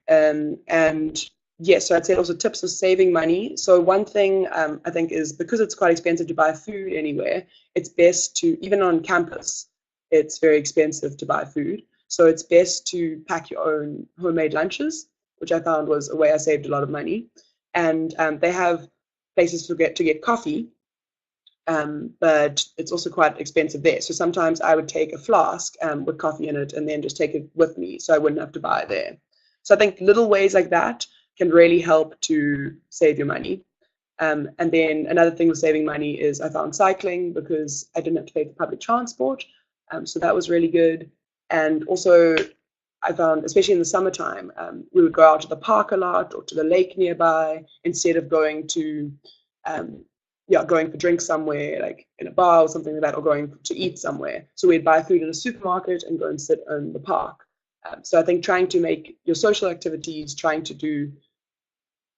[SPEAKER 3] And yes, so I'd say also tips for saving money. So one thing I think is, because it's quite expensive to buy food anywhere, it's best to, even on campus, it's very expensive to buy food. So it's best to pack your own homemade lunches, which I found was a way I saved a lot of money. And they have places to get coffee, but it's also quite expensive there. So sometimes I would take a flask with coffee in it and then just take it with me, so I wouldn't have to buy it there. So I think little ways like that can really help to save your money. And then another thing with saving money is I found cycling, because I didn't have to pay for public transport. So that was really good. And also I found, especially in the summertime, we would go out to the park a lot, or to the lake nearby, instead of going for drinks somewhere, like in a bar or something like that, or going to eat somewhere. So we'd buy food in a supermarket and go and sit in the park. So I think trying to make your social activities, trying to do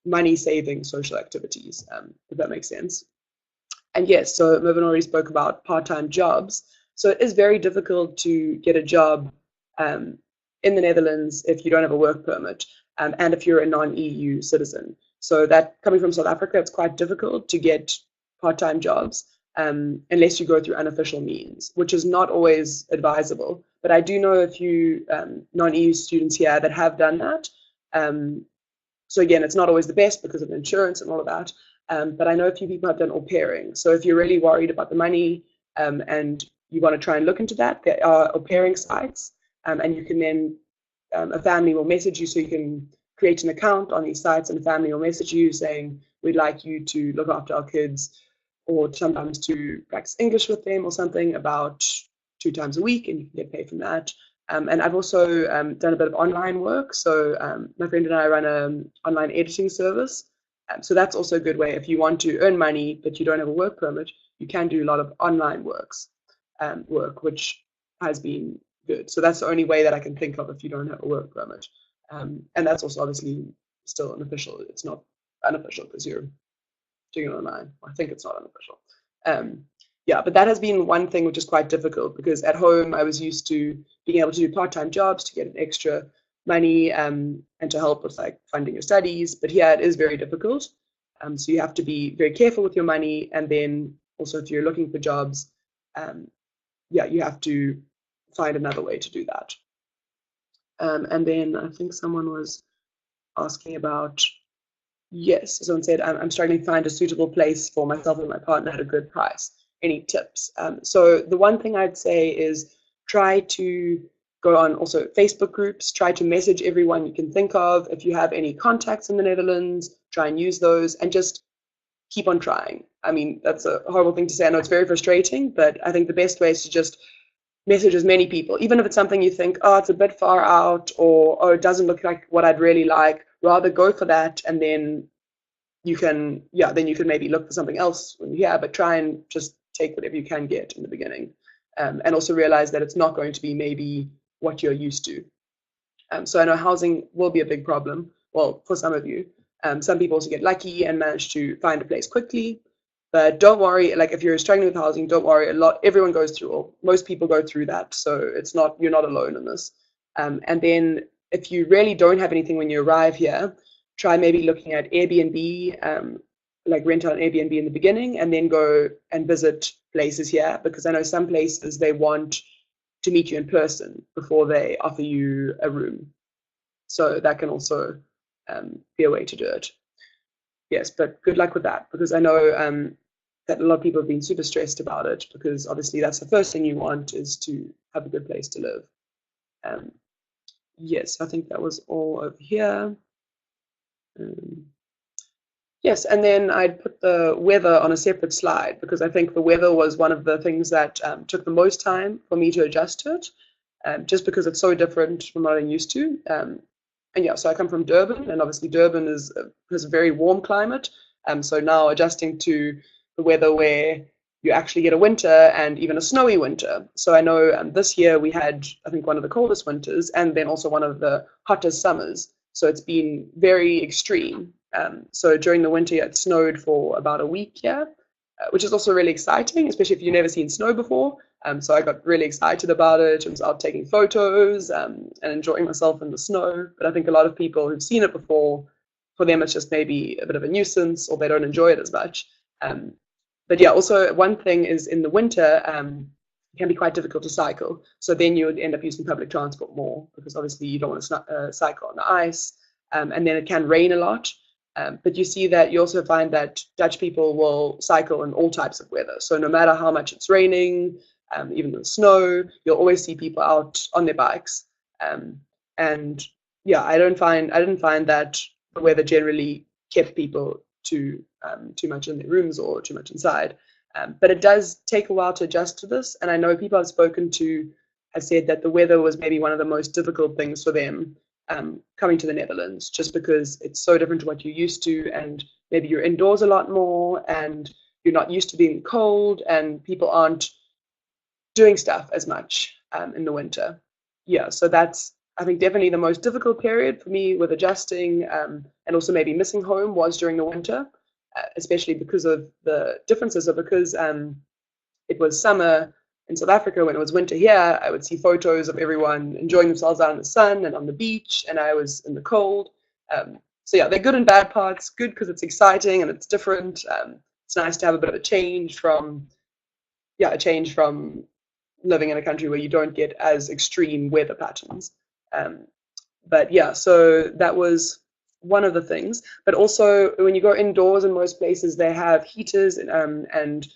[SPEAKER 3] money-saving social activities, if that makes sense. And yes, so Mervyn already spoke about part-time jobs. So it is very difficult to get a job in the Netherlands if you don't have a work permit, and if you're a non-EU citizen. So that, coming from South Africa, it's quite difficult to get part-time jobs unless you go through unofficial means, which is not always advisable. But I do know a few non-EU students here that have done that. So again, it's not always the best because of insurance and all of that. But I know a few people have done au pairing. So if you're really worried about the money and you want to try and look into that, there are au pairing sites, and you can then, a family will message you, so you can create an account on these sites, and a family will message you saying, we'd like you to look after our kids, or sometimes to practice English with them or something, about 2 times a week, and you can get paid from that. And I've also done a bit of online work. So my friend and I run an online editing service. So that's also a good way. If you want to earn money but you don't have a work permit, you can do a lot of online work, which has been good. So that's the only way that I can think of if you don't have a work permit. And that's also obviously still unofficial. It's not unofficial because you're doing it online. I think it's not unofficial. Yeah, but that has been one thing which is quite difficult, because at home I was used to being able to do part-time jobs to get an extra money and to help with like funding your studies. But here it is very difficult. So you have to be very careful with your money, and then also if you're looking for jobs, yeah, you have to find another way to do that. And then I think someone was asking about, yes, someone said, I'm struggling to find a suitable place for myself and my partner at a good price. Any tips? So the one thing I'd say is try to go on also Facebook groups, try to message everyone you can think of. If you have any contacts in the Netherlands, try and use those, and just keep on trying. I mean, that's a horrible thing to say. I know it's very frustrating, but I think the best way is to just message as many people, even if it's something you think, oh, it's a bit far out, or oh, it doesn't look like what I'd really like. Rather go for that, and then you can, then you can maybe look for something else when you're here, but try and just take whatever you can get in the beginning. And also realize that it's not going to be maybe what you're used to. So I know housing will be a big problem, well, for some of you. Some people also get lucky and manage to find a place quickly. But don't worry, like if you're struggling with housing, don't worry. Everyone goes through, or most people go through that. So you're not alone in this. And then if you really don't have anything when you arrive here, try maybe looking at Airbnb, like rent out an Airbnb in the beginning, and then go and visit places here, because I know some places they want to meet you in person before they offer you a room. So that can also be a way to do it. Yes, but good luck with that, because I know that a lot of people have been super stressed about it, because obviously that's the first thing you want, is to have a good place to live. Yes, I think that was all over here. Yes, and then I'd put the weather on a separate slide, because I think the weather was one of the things that took the most time for me to adjust to it, just because it's so different from what I'm used to. And yeah, so I come from Durban, and obviously Durban has a very warm climate. So now adjusting to the weather where you actually get a winter and even a snowy winter. So I know this year we had, I think, one of the coldest winters, and then also one of the hottest summers. So it's been very extreme. So during the winter, it snowed for about a week here, which is also really exciting, especially if you've never seen snow before. So I got really excited about it and was out taking photos and enjoying myself in the snow. But I think a lot of people who've seen it before, for them it's just maybe a bit of a nuisance, or they don't enjoy it as much. But yeah, also one thing is in the winter, it can be quite difficult to cycle. So then you would end up using public transport more, because obviously you don't want to cycle on the ice. And then it can rain a lot. But you see that you also find that Dutch people will cycle in all types of weather. So no matter how much it's raining, even the snow, you'll always see people out on their bikes. And yeah, I didn't find that the weather generally kept people too much in their rooms or too much inside. But it does take a while to adjust to this. And I know people I've spoken to have said that the weather was maybe one of the most difficult things for them coming to the Netherlands, just because it's so different to what you're used to, and maybe you're indoors a lot more, and you're not used to being cold, and people aren't doing stuff as much in the winter. Yeah, so that's, I think, definitely the most difficult period for me with adjusting, and also maybe missing home was during the winter, especially because of the differences, of because it was summer in South Africa. When it was winter here, I would see photos of everyone enjoying themselves out in the sun and on the beach, and I was in the cold. So yeah, they're good and bad parts. Good because it's exciting and it's different. It's nice to have a bit of a change from living in a country where you don't get as extreme weather patterns. But yeah, so that was one of the things. But also when you go indoors, in most places they have heaters, and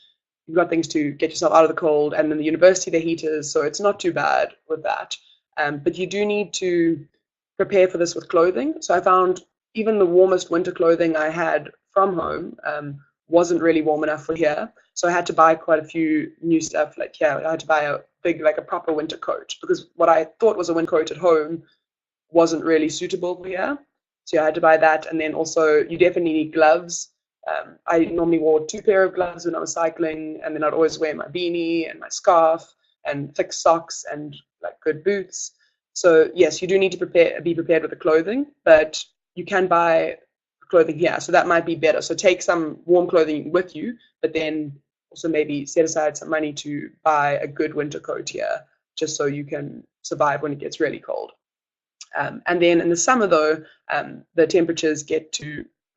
[SPEAKER 3] you've got things to get yourself out of the cold, and in the university the heaters, so it's not too bad with that. But you do need to prepare for this with clothing. So I found even the warmest winter clothing I had from home wasn't really warm enough for here. So I had to buy quite a few new stuff. Like I had to buy a big, like a proper winter coat, because what I thought was a winter coat at home wasn't really suitable for here. So I had to buy that. And then also you definitely need gloves. I normally wore 2 pairs of gloves when I was cycling, and then I'd always wear my beanie and my scarf and thick socks and like good boots. So yes, you do need to be prepared with the clothing, but you can buy clothing here, so that might be better. So take some warm clothing with you, but then also maybe set aside some money to buy a good winter coat here, just so you can survive when it gets really cold. And then in the summer though, the temperatures get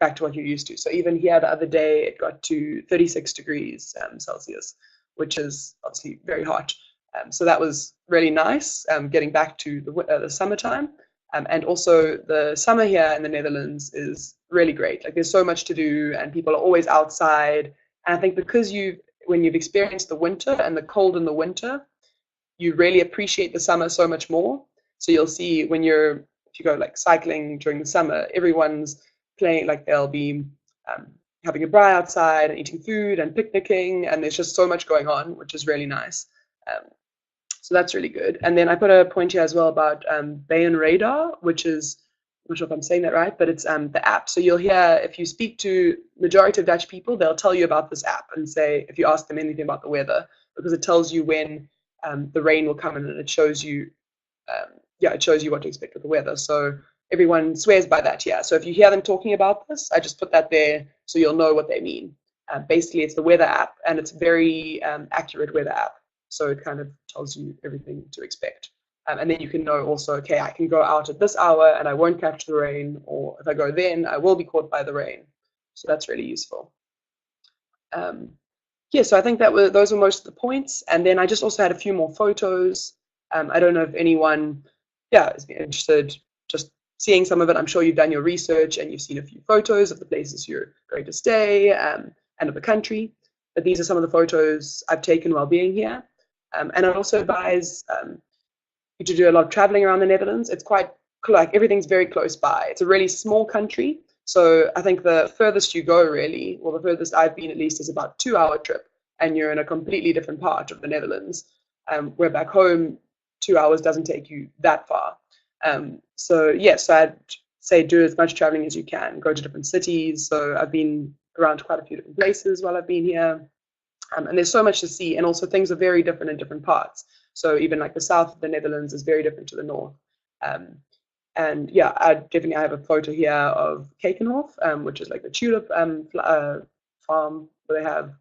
[SPEAKER 3] back to what you're used to. So even here the other day, it got to 36 degrees Celsius, which is obviously very hot. So that was really nice, getting back to the summertime. And also the summer here in the Netherlands is really great. Like there's so much to do, and people are always outside. And I think because when you've experienced the winter and the cold in the winter, you really appreciate the summer so much more. So you'll see if you go like cycling during the summer, everyone's playing, like they'll be having a braai outside and eating food and picnicking, and there's just so much going on, which is really nice. So that's really good. And then I put a point here as well about Bayan radar, which is not sure if I'm saying that right, but it's the app. So you'll hear, if you speak to majority of Dutch people, they'll tell you about this app and say, if you ask them anything about the weather, because it tells you when the rain will come in, and it shows you, it shows you what to expect with the weather. So everyone swears by that here. So if you hear them talking about this, I just put that there so you'll know what they mean. Basically, it's the weather app, and it's very accurate weather app. So it kind of tells you everything to expect. And then you can know also, okay, I can go out at this hour and I won't catch the rain, or if I go then, I will be caught by the rain. So that's really useful. Yeah, so I think those were most of the points. And then I just also had a few more photos. I don't know if anyone, is interested just seeing some of it. I'm sure you've done your research and you've seen a few photos of the places you're going to stay and of the country. But these are some of the photos I've taken while being here. And I'd also advise you to do a lot of traveling around the Netherlands. It's quite, like, everything's very close by. It's a really small country. So I think the furthest you go, really, well, the furthest I've been at least, is about a 2-hour trip, and you're in a completely different part of the Netherlands. Where back home, 2 hours doesn't take you that far. So yes, I'd say do as much traveling as you can. Go to different cities. So I've been around quite a few different places while I've been here. And there's so much to see, and also things are very different in different parts. So even like the south of the Netherlands is very different to the north. And yeah, I have a photo here of Keukenhof, which is like the tulip farm where they have,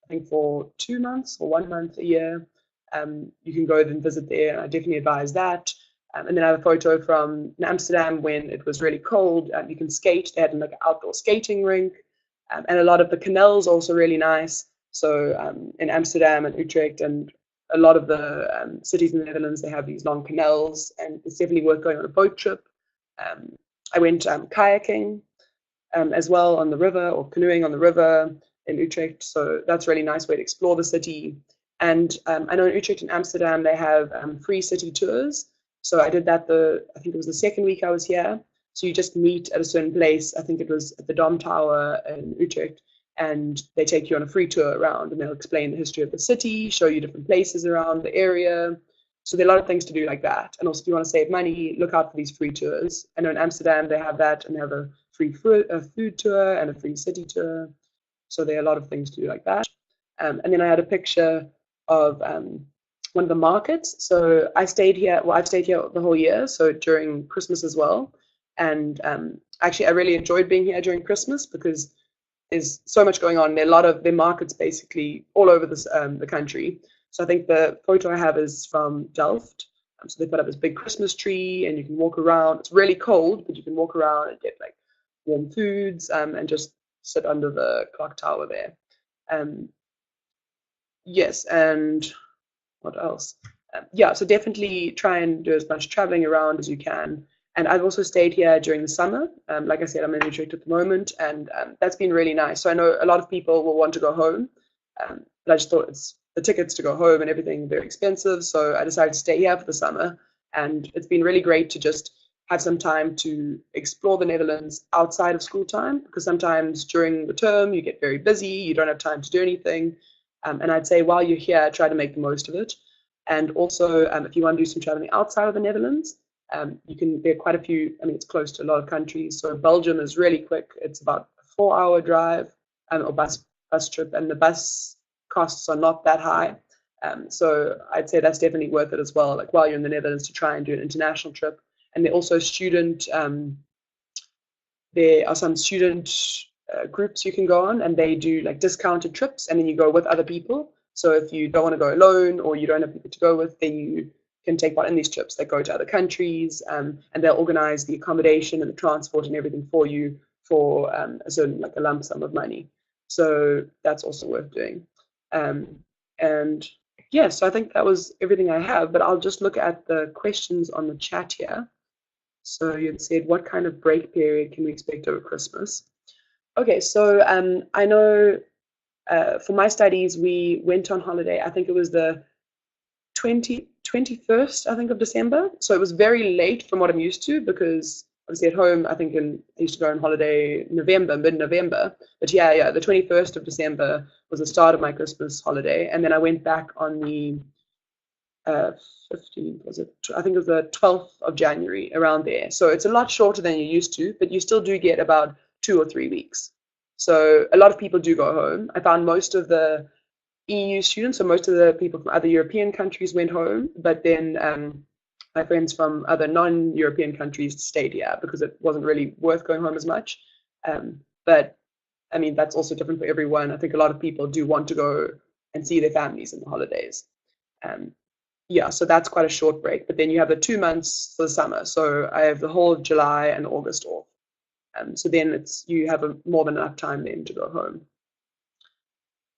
[SPEAKER 3] I think, for 2 months or 1 month a year. You can go and visit there, and I definitely advise that. And then I have a photo from Amsterdam when it was really cold. You can skate. They had like an outdoor skating rink, and a lot of the canals also really nice. So in Amsterdam and Utrecht and a lot of the cities in the Netherlands, they have these long canals, and it's definitely worth going on a boat trip. I went kayaking as well on the river, or canoeing on the river in Utrecht. So that's a really nice way to explore the city. And I know in Utrecht and Amsterdam, they have free city tours. So I did that I think it was the second week I was here. So you just meet at a certain place. I think it was at the Dom Tower in Utrecht, and they take you on a free tour around, and they'll explain the history of the city, show you different places around the area. So there are a lot of things to do like that. And also, if you want to save money, look out for these free tours. I know in Amsterdam they have that, and they have a free food tour and a free city tour. So there are a lot of things to do like that. And then I had a picture of one of the markets. So I've stayed here the whole year, so during Christmas as well. And actually, I really enjoyed being here during Christmas because there's so much going on. There are a lot of markets basically all over the country. So I think the photo I have is from Delft. So they put up this big Christmas tree, and you can walk around. It's really cold, but you can walk around and get like warm foods and just sit under the clock tower there. Yes, and what else? So definitely try and do as much traveling around as you can. And I've also stayed here during the summer. Like I said, I'm in Utrecht at the moment, and that's been really nice. So I know a lot of people will want to go home, but I just thought the tickets to go home and everything very expensive. So I decided to stay here for the summer, and it's been really great to just have some time to explore the Netherlands outside of school time, because sometimes during the term you get very busy, you don't have time to do anything. And I'd say while you're here, try to make the most of it. And also, if you want to do some traveling outside of the Netherlands, there are quite a few. I mean, it's close to a lot of countries. So Belgium is really quick. It's about a 4-hour drive or bus trip, and the bus costs are not that high. So I'd say that's definitely worth it as well. Like while you're in the Netherlands, to try and do an international trip. And there are also there are some student groups you can go on, and they do like discounted trips, and then you go with other people. So if you don't want to go alone, or you don't have people to go with, then you can take part in these trips that go to other countries, and they'll organize the accommodation and the transport and everything for you for a certain, like a lump sum of money. So that's also worth doing. And yeah, so I think that was everything I have, but I'll just look at the questions on the chat here. So you'd said, what kind of break period can we expect over Christmas? Okay, so I know for my studies, we went on holiday. I think it was the 21st, I think, of December. So it was very late from what I'm used to, because obviously at home, I think I used to go on holiday mid-November. But yeah, the 21st of December was the start of my Christmas holiday. And then I went back on the 15th, was it? I think it was the 12th of January, around there. So it's a lot shorter than you're used to, but you still do get about 2 or 3 weeks. So a lot of people do go home. I found most of the EU students, so most of the people from other European countries went home, but then my friends from other non-European countries stayed here because it wasn't really worth going home as much. But I mean, that's also different for everyone. I think a lot of people do want to go and see their families in the holidays. Yeah, so that's quite a short break. But then you have the 2 months for the summer. So I have the whole of July and August off. So then you have more than enough time then to go home.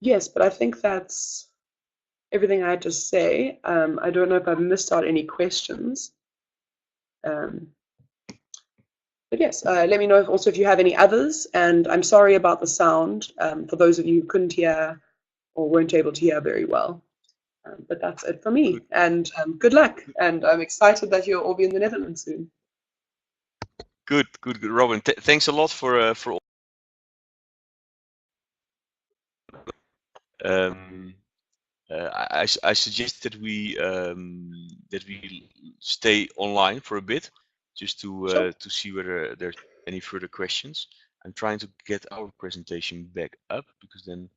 [SPEAKER 3] Yes, but I think that's everything I had to say. I don't know if I've missed out any questions. But yes, let me know also if you have any others. And I'm sorry about the sound for those of you who couldn't hear or weren't able to hear very well. But that's it for me. And good luck. And I'm excited that you'll all be in the Netherlands soon.
[SPEAKER 1] Good, Robin. Thanks a lot for all. I suggest that we stay online for a bit, just to
[SPEAKER 3] Sure.
[SPEAKER 1] to see whether there's any further questions. I'm trying to get our presentation back up because then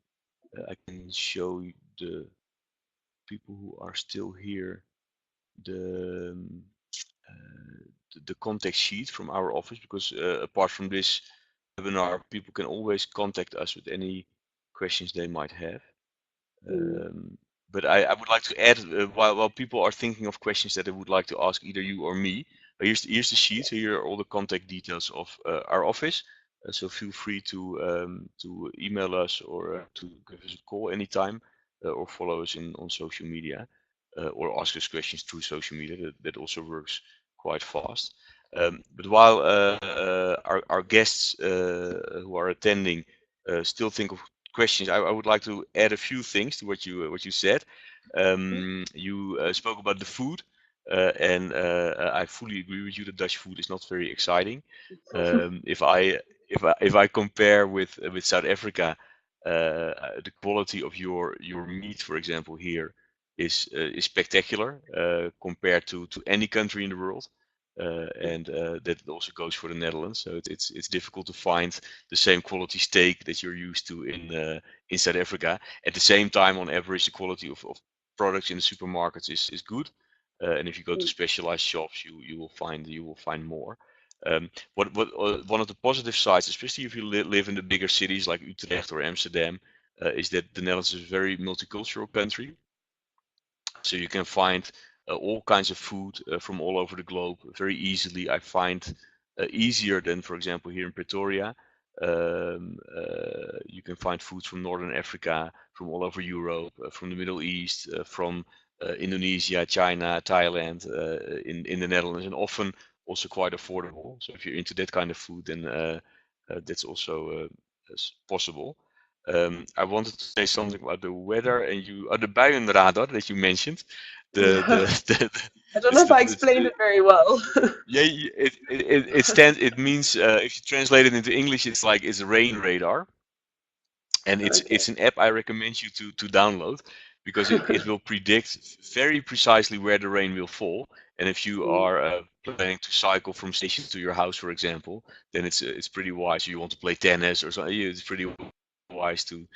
[SPEAKER 1] I can show you the people who are still here the contact sheet from our office, because apart from this webinar, people can always contact us with any questions they might have. But I would like to add, while people are thinking of questions that they would like to ask either you or me, here's the sheet. Here are all the contact details of our office. So feel free to email us or to give us a call anytime, or follow us on social media, or ask us questions through social media. That also works quite fast. But while our guests who are attending still think of questions, I would like to add a few things to what you said. You spoke about the food, and I fully agree with you. The Dutch food is not very exciting. If I compare with South Africa, the quality of your meat, for example, here is spectacular compared to any country in the world. And that also goes for the Netherlands. So it's difficult to find the same quality steak that you're used to in South Africa. At the same time, on average, the quality of products in the supermarkets is good. And if you go to specialized shops, you will find more. One of the positive sides, especially if you live in the bigger cities like Utrecht or Amsterdam, is that the Netherlands is a very multicultural country. So you can find all kinds of food from all over the globe very easily. I find easier than, for example, here in Pretoria. You can find foods from Northern Africa, from all over Europe, from the Middle East, from Indonesia, China, Thailand, in the Netherlands, and often also quite affordable. So if you're into that kind of food, then that's also possible. I wanted to say something about the weather and the buienradar that you mentioned.
[SPEAKER 3] I don't know if I explained it very well.
[SPEAKER 1] Yeah, it means, if you translate it into English, it's a rain radar, and it's an app I recommend you to download, because it will predict very precisely where the rain will fall. And if you are planning to cycle from station to your house, for example, then it's pretty wise. You want to play tennis or something, it's pretty wise to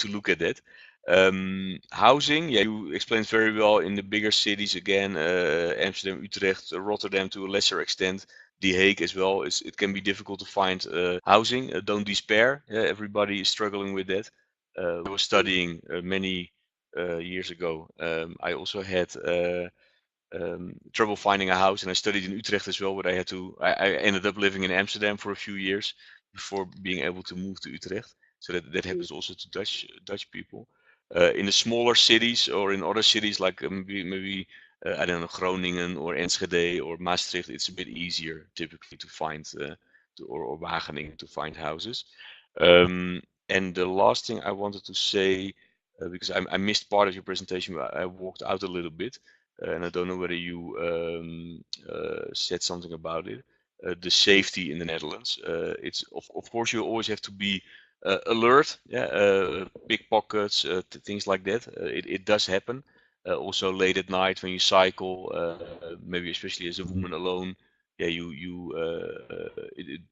[SPEAKER 1] look at that. Housing, yeah, you explained very well in the bigger cities again, Amsterdam, Utrecht, Rotterdam to a lesser extent, The Hague as well. It can be difficult to find housing. Don't despair. Everybody is struggling with that. I was studying many years ago. I also had trouble finding a house, and I studied in Utrecht as well, but I ended up living in Amsterdam for a few years before being able to move to Utrecht. So that happens also to Dutch people. In the smaller cities or in other cities like maybe I don't know, Groningen or Enschede or Maastricht, it's a bit easier typically to find or Wageningen to find houses. And the last thing I wanted to say, because I missed part of your presentation, I walked out a little bit, and I don't know whether you said something about it. The safety in the Netherlands. It's of course you always have to be alert, pickpockets, things like that. It does happen. Also late at night when you cycle, maybe especially as a woman alone. Yeah,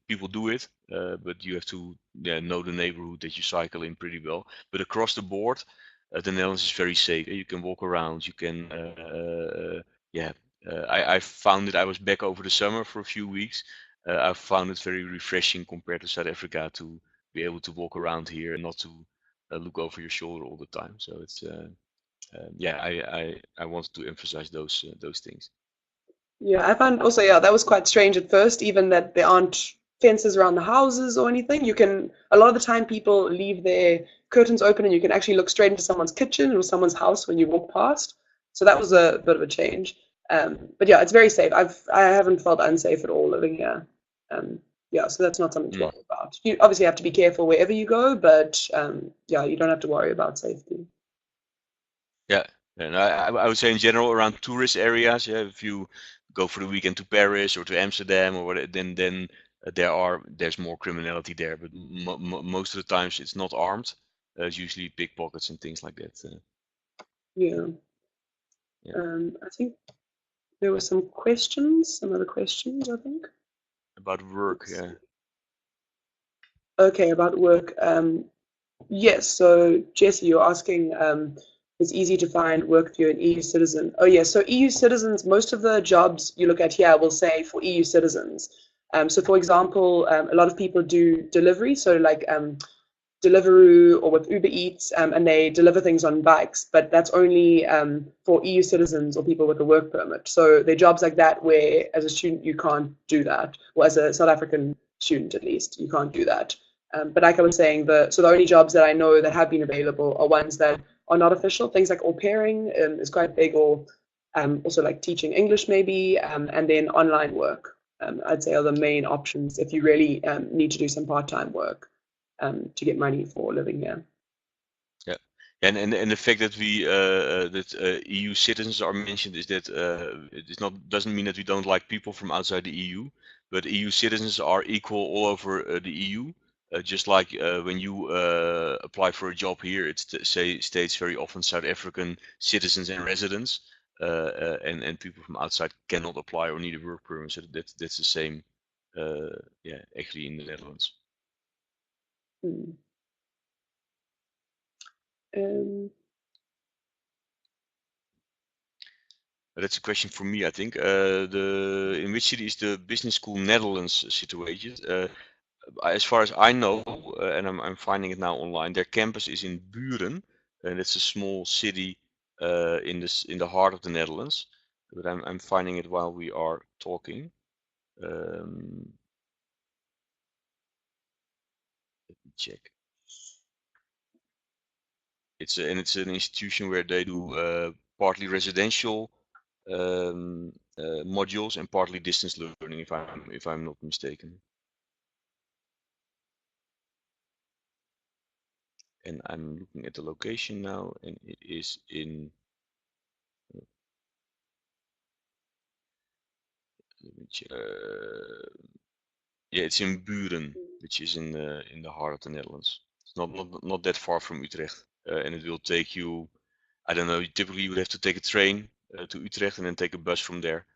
[SPEAKER 1] people do it, but you have to know the neighborhood that you cycle in pretty well. But across the board, the Netherlands is very safe. You can walk around. You can, I found it. I was back over the summer for a few weeks. I found it very refreshing compared to South Africa to be able to walk around here and not to look over your shoulder all the time. So it's I wanted to emphasize those things.
[SPEAKER 3] Yeah, I found also, yeah, that was quite strange at first, even that there aren't fences around the houses or anything. You can, a lot of the time, people leave their curtains open and you can actually look straight into someone's kitchen or someone's house when you walk past. So that was a bit of a change. But yeah, it's very safe. I haven't felt unsafe at all living here. Yeah, so that's not something to worry about. You obviously have to be careful wherever you go, but yeah, you don't have to worry about safety.
[SPEAKER 1] Yeah, and I would say in general around tourist areas, yeah, if you go for the weekend to Paris or to Amsterdam or what, then there's more criminality there. But most of the times it's not armed. It's usually pickpockets and things like that.
[SPEAKER 3] Yeah. I think there were some other questions, I think.
[SPEAKER 1] About work, yeah.
[SPEAKER 3] Okay, about work. Yes, so Jesse, you're asking, it's easy to find work if you're an EU citizen. Oh, yes, so EU citizens, most of the jobs you look at here will say for EU citizens. So, for example, a lot of people do delivery, so like Deliveroo or with Uber Eats, and they deliver things on bikes, but that's only for EU citizens or people with a work permit. So there are jobs like that where, as a student, you can't do that, or as a South African student at least, you can't do that. But like I was saying, the only jobs that I know that have been available are ones that are not official. Things like au pairing is quite big, or also like teaching English maybe, and then online work. I'd say are the main options if you really need to do some part-time work to get money for living here.
[SPEAKER 1] Yeah, and the fact that we EU citizens are mentioned is that doesn't mean that we don't like people from outside the EU, but EU citizens are equal all over the EU. Just like when you apply for a job here, it states very often South African citizens and residents, and people from outside cannot apply or need a work permit. So that's the same, actually in the Netherlands. That's a question for me, I think. In which city is the business school Netherlands situated? As far as I know, and I'm finding it now online, their campus is in Buren, and it's a small city in the heart of the Netherlands. But I'm finding it while we are talking. Let me check. It's an institution where they do partly residential modules and partly distance learning, if I'm not mistaken. And I'm looking at the location now, and it is in. Let me check. Yeah, it's in Buren, which is in the heart of the Netherlands. It's not that far from Utrecht, and it will take you. I don't know. Typically, you would have to take a train to Utrecht and then take a bus from there.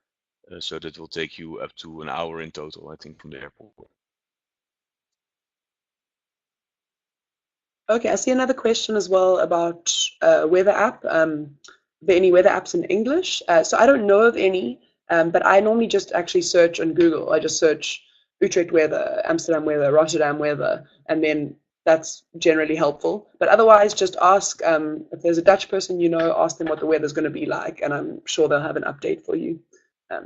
[SPEAKER 1] So that will take you up to an hour in total, I think, from the airport.
[SPEAKER 3] Okay, I see another question as well about weather app. Are there any weather apps in English? So I don't know of any, but I normally just actually search on Google. I just search Utrecht weather, Amsterdam weather, Rotterdam weather, and then that's generally helpful. But otherwise, just ask if there's a Dutch person you know, ask them what the weather's going to be like, and I'm sure they'll have an update for you.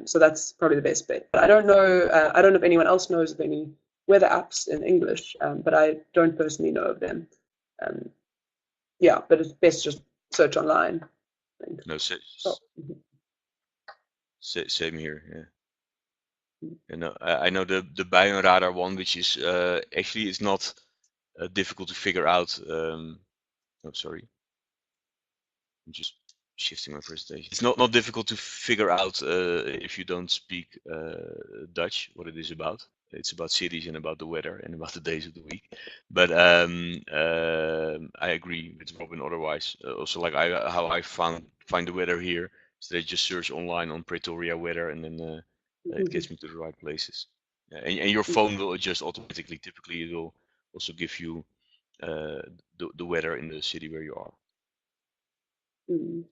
[SPEAKER 3] So that's probably the best bet. But I don't know. I don't know if anyone else knows of any weather apps in English, but I don't personally know of them. Yeah, but it's best just search online.
[SPEAKER 1] No, same here. Yeah. And I know the Buienradar one, which is actually it's not difficult to figure out. Oh, sorry. I'm just shifting my presentation. It's not difficult to figure out if you don't speak Dutch what it is about. it's about cities and about the weather and about the days of the week. But I agree with Robin. Otherwise, also like how I find the weather here, so they just search online on Pretoria weather, and then it gets me to the right places. And your phone will adjust automatically. Typically, it will also give you the weather in the city where you are.
[SPEAKER 3] Mm.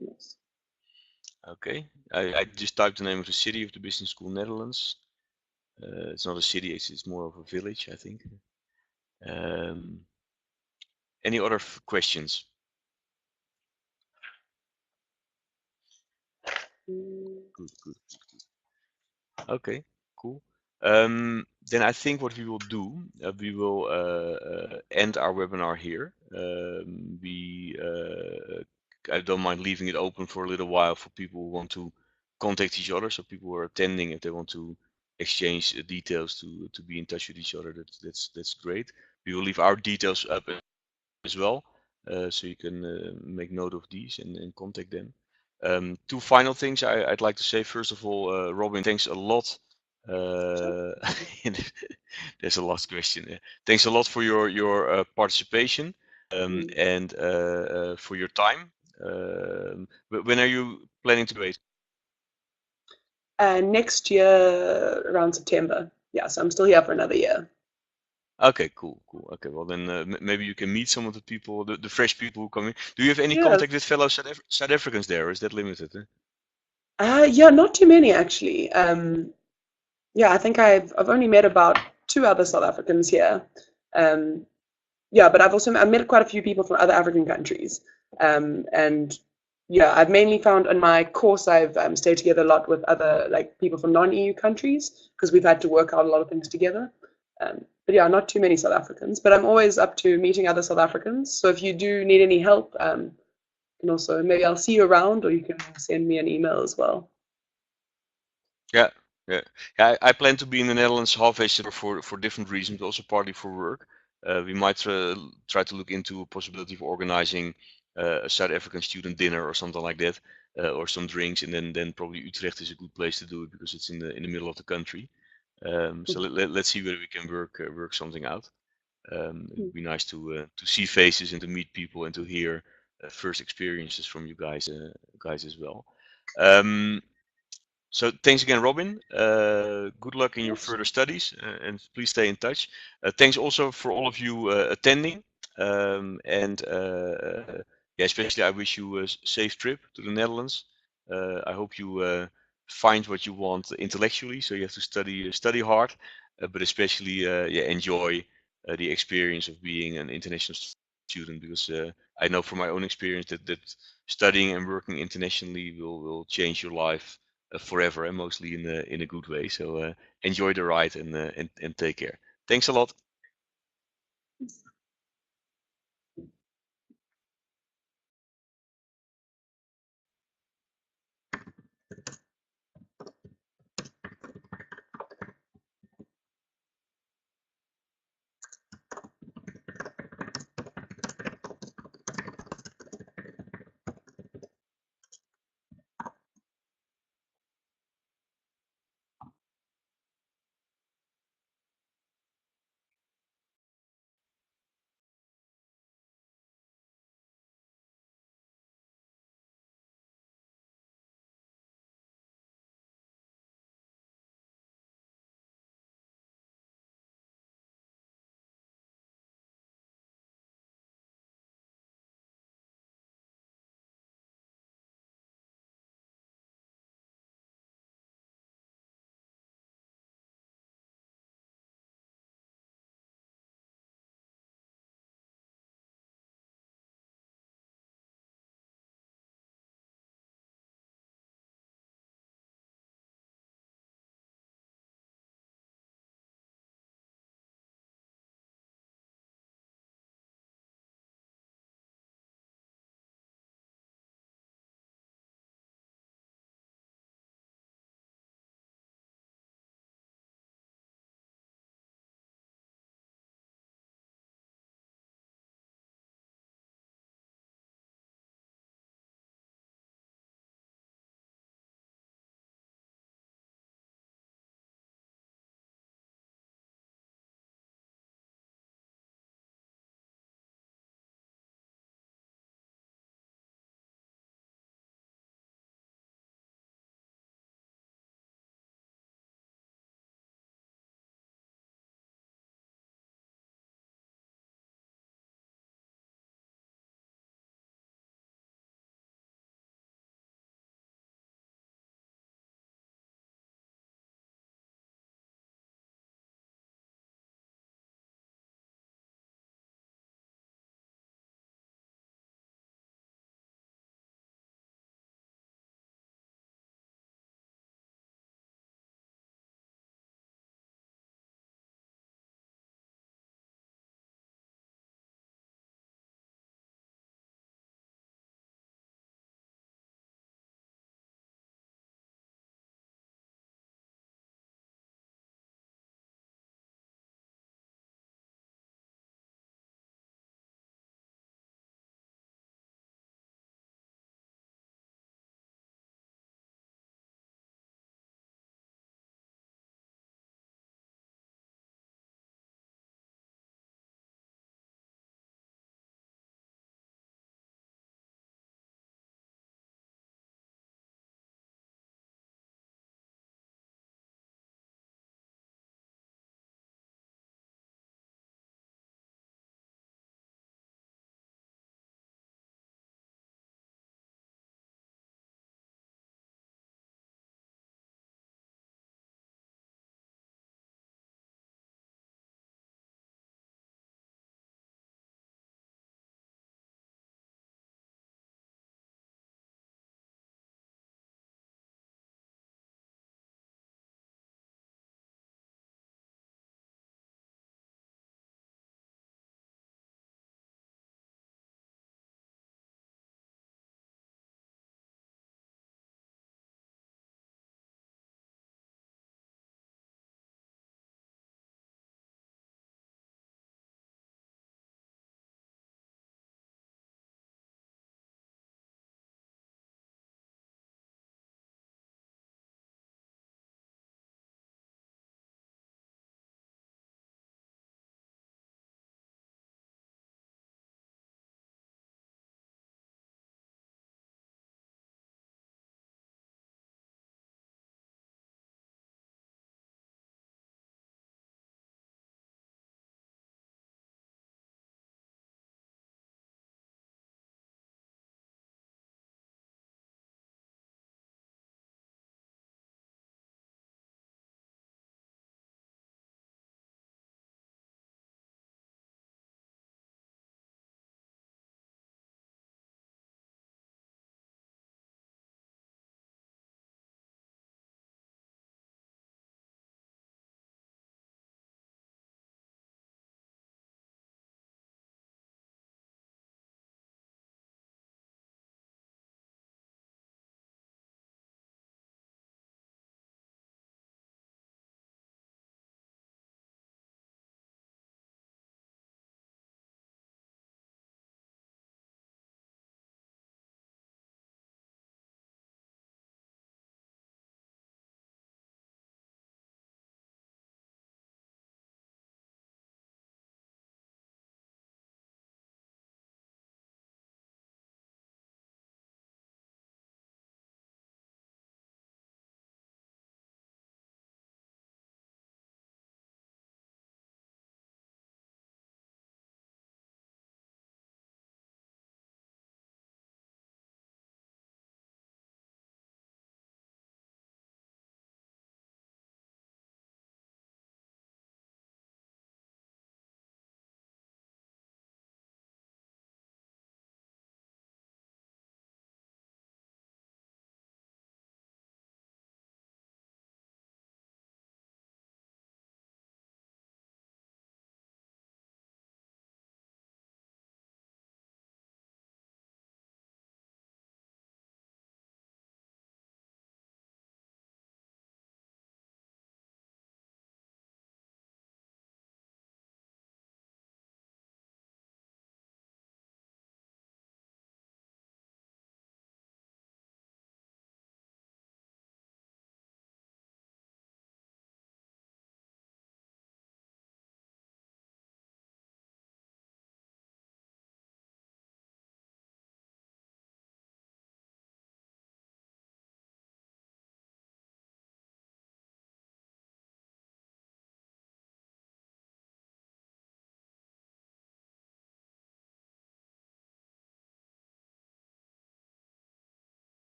[SPEAKER 3] Yes.
[SPEAKER 1] Okay, I just typed the name of the city of the business school, Netherlands. It's not a city; it's more of a village, I think. Any other questions? Good, good. Okay, cool. Then I think what we will do, we will end our webinar here. I don't mind leaving it open for a little while for people who want to contact each other. So people who are attending, if they want to exchange details to be in touch with each other, that's great. We will leave our details up as well, so you can make note of these and contact them. Two final things I'd like to say. First of all, Robin, thanks a lot. There's a last question. Thanks a lot for your participation and for your time. When are you planning to graduate?
[SPEAKER 3] Next year, around September. Yeah, so I'm still here for another year.
[SPEAKER 1] Okay, cool. Okay, well then maybe you can meet some of the people, the fresh people who come in. Do you have any
[SPEAKER 3] Yeah.
[SPEAKER 1] contact with fellow South Africans there, or is that limited?
[SPEAKER 3] Yeah, not too many actually. Yeah, I think I've only met about 2 other South Africans here. Yeah, but I've met quite a few people from other African countries. And yeah, I've mainly found in my course I've stayed together a lot with other like people from non-EU countries because we've had to work out a lot of things together. But yeah, not too many South Africans. But I'm always up to meeting other South Africans. So if you do need any help, and also maybe I'll see you around, or you can send me an email as well.
[SPEAKER 1] Yeah. I plan to be in the Netherlands halfway for different reasons, but also partly for work. We might try to look into a possibility of organizing a South African student dinner or something like that, or some drinks, and then probably Utrecht is a good place to do it because it's in the middle of the country. So let's see whether we can work something out. It would be nice to see faces and to meet people and to hear first experiences from you guys as well. So thanks again, Robin. Good luck in your further studies, and please stay in touch. Thanks also for all of you attending, and yeah, especially I wish you a safe trip to the Netherlands. I hope you find what you want intellectually. So you have to study hard, but especially yeah, enjoy the experience of being an international student, because I know from my own experience that studying and working internationally will change your life forever, and mostly in a good way. So enjoy the ride and take care. Thanks a lot.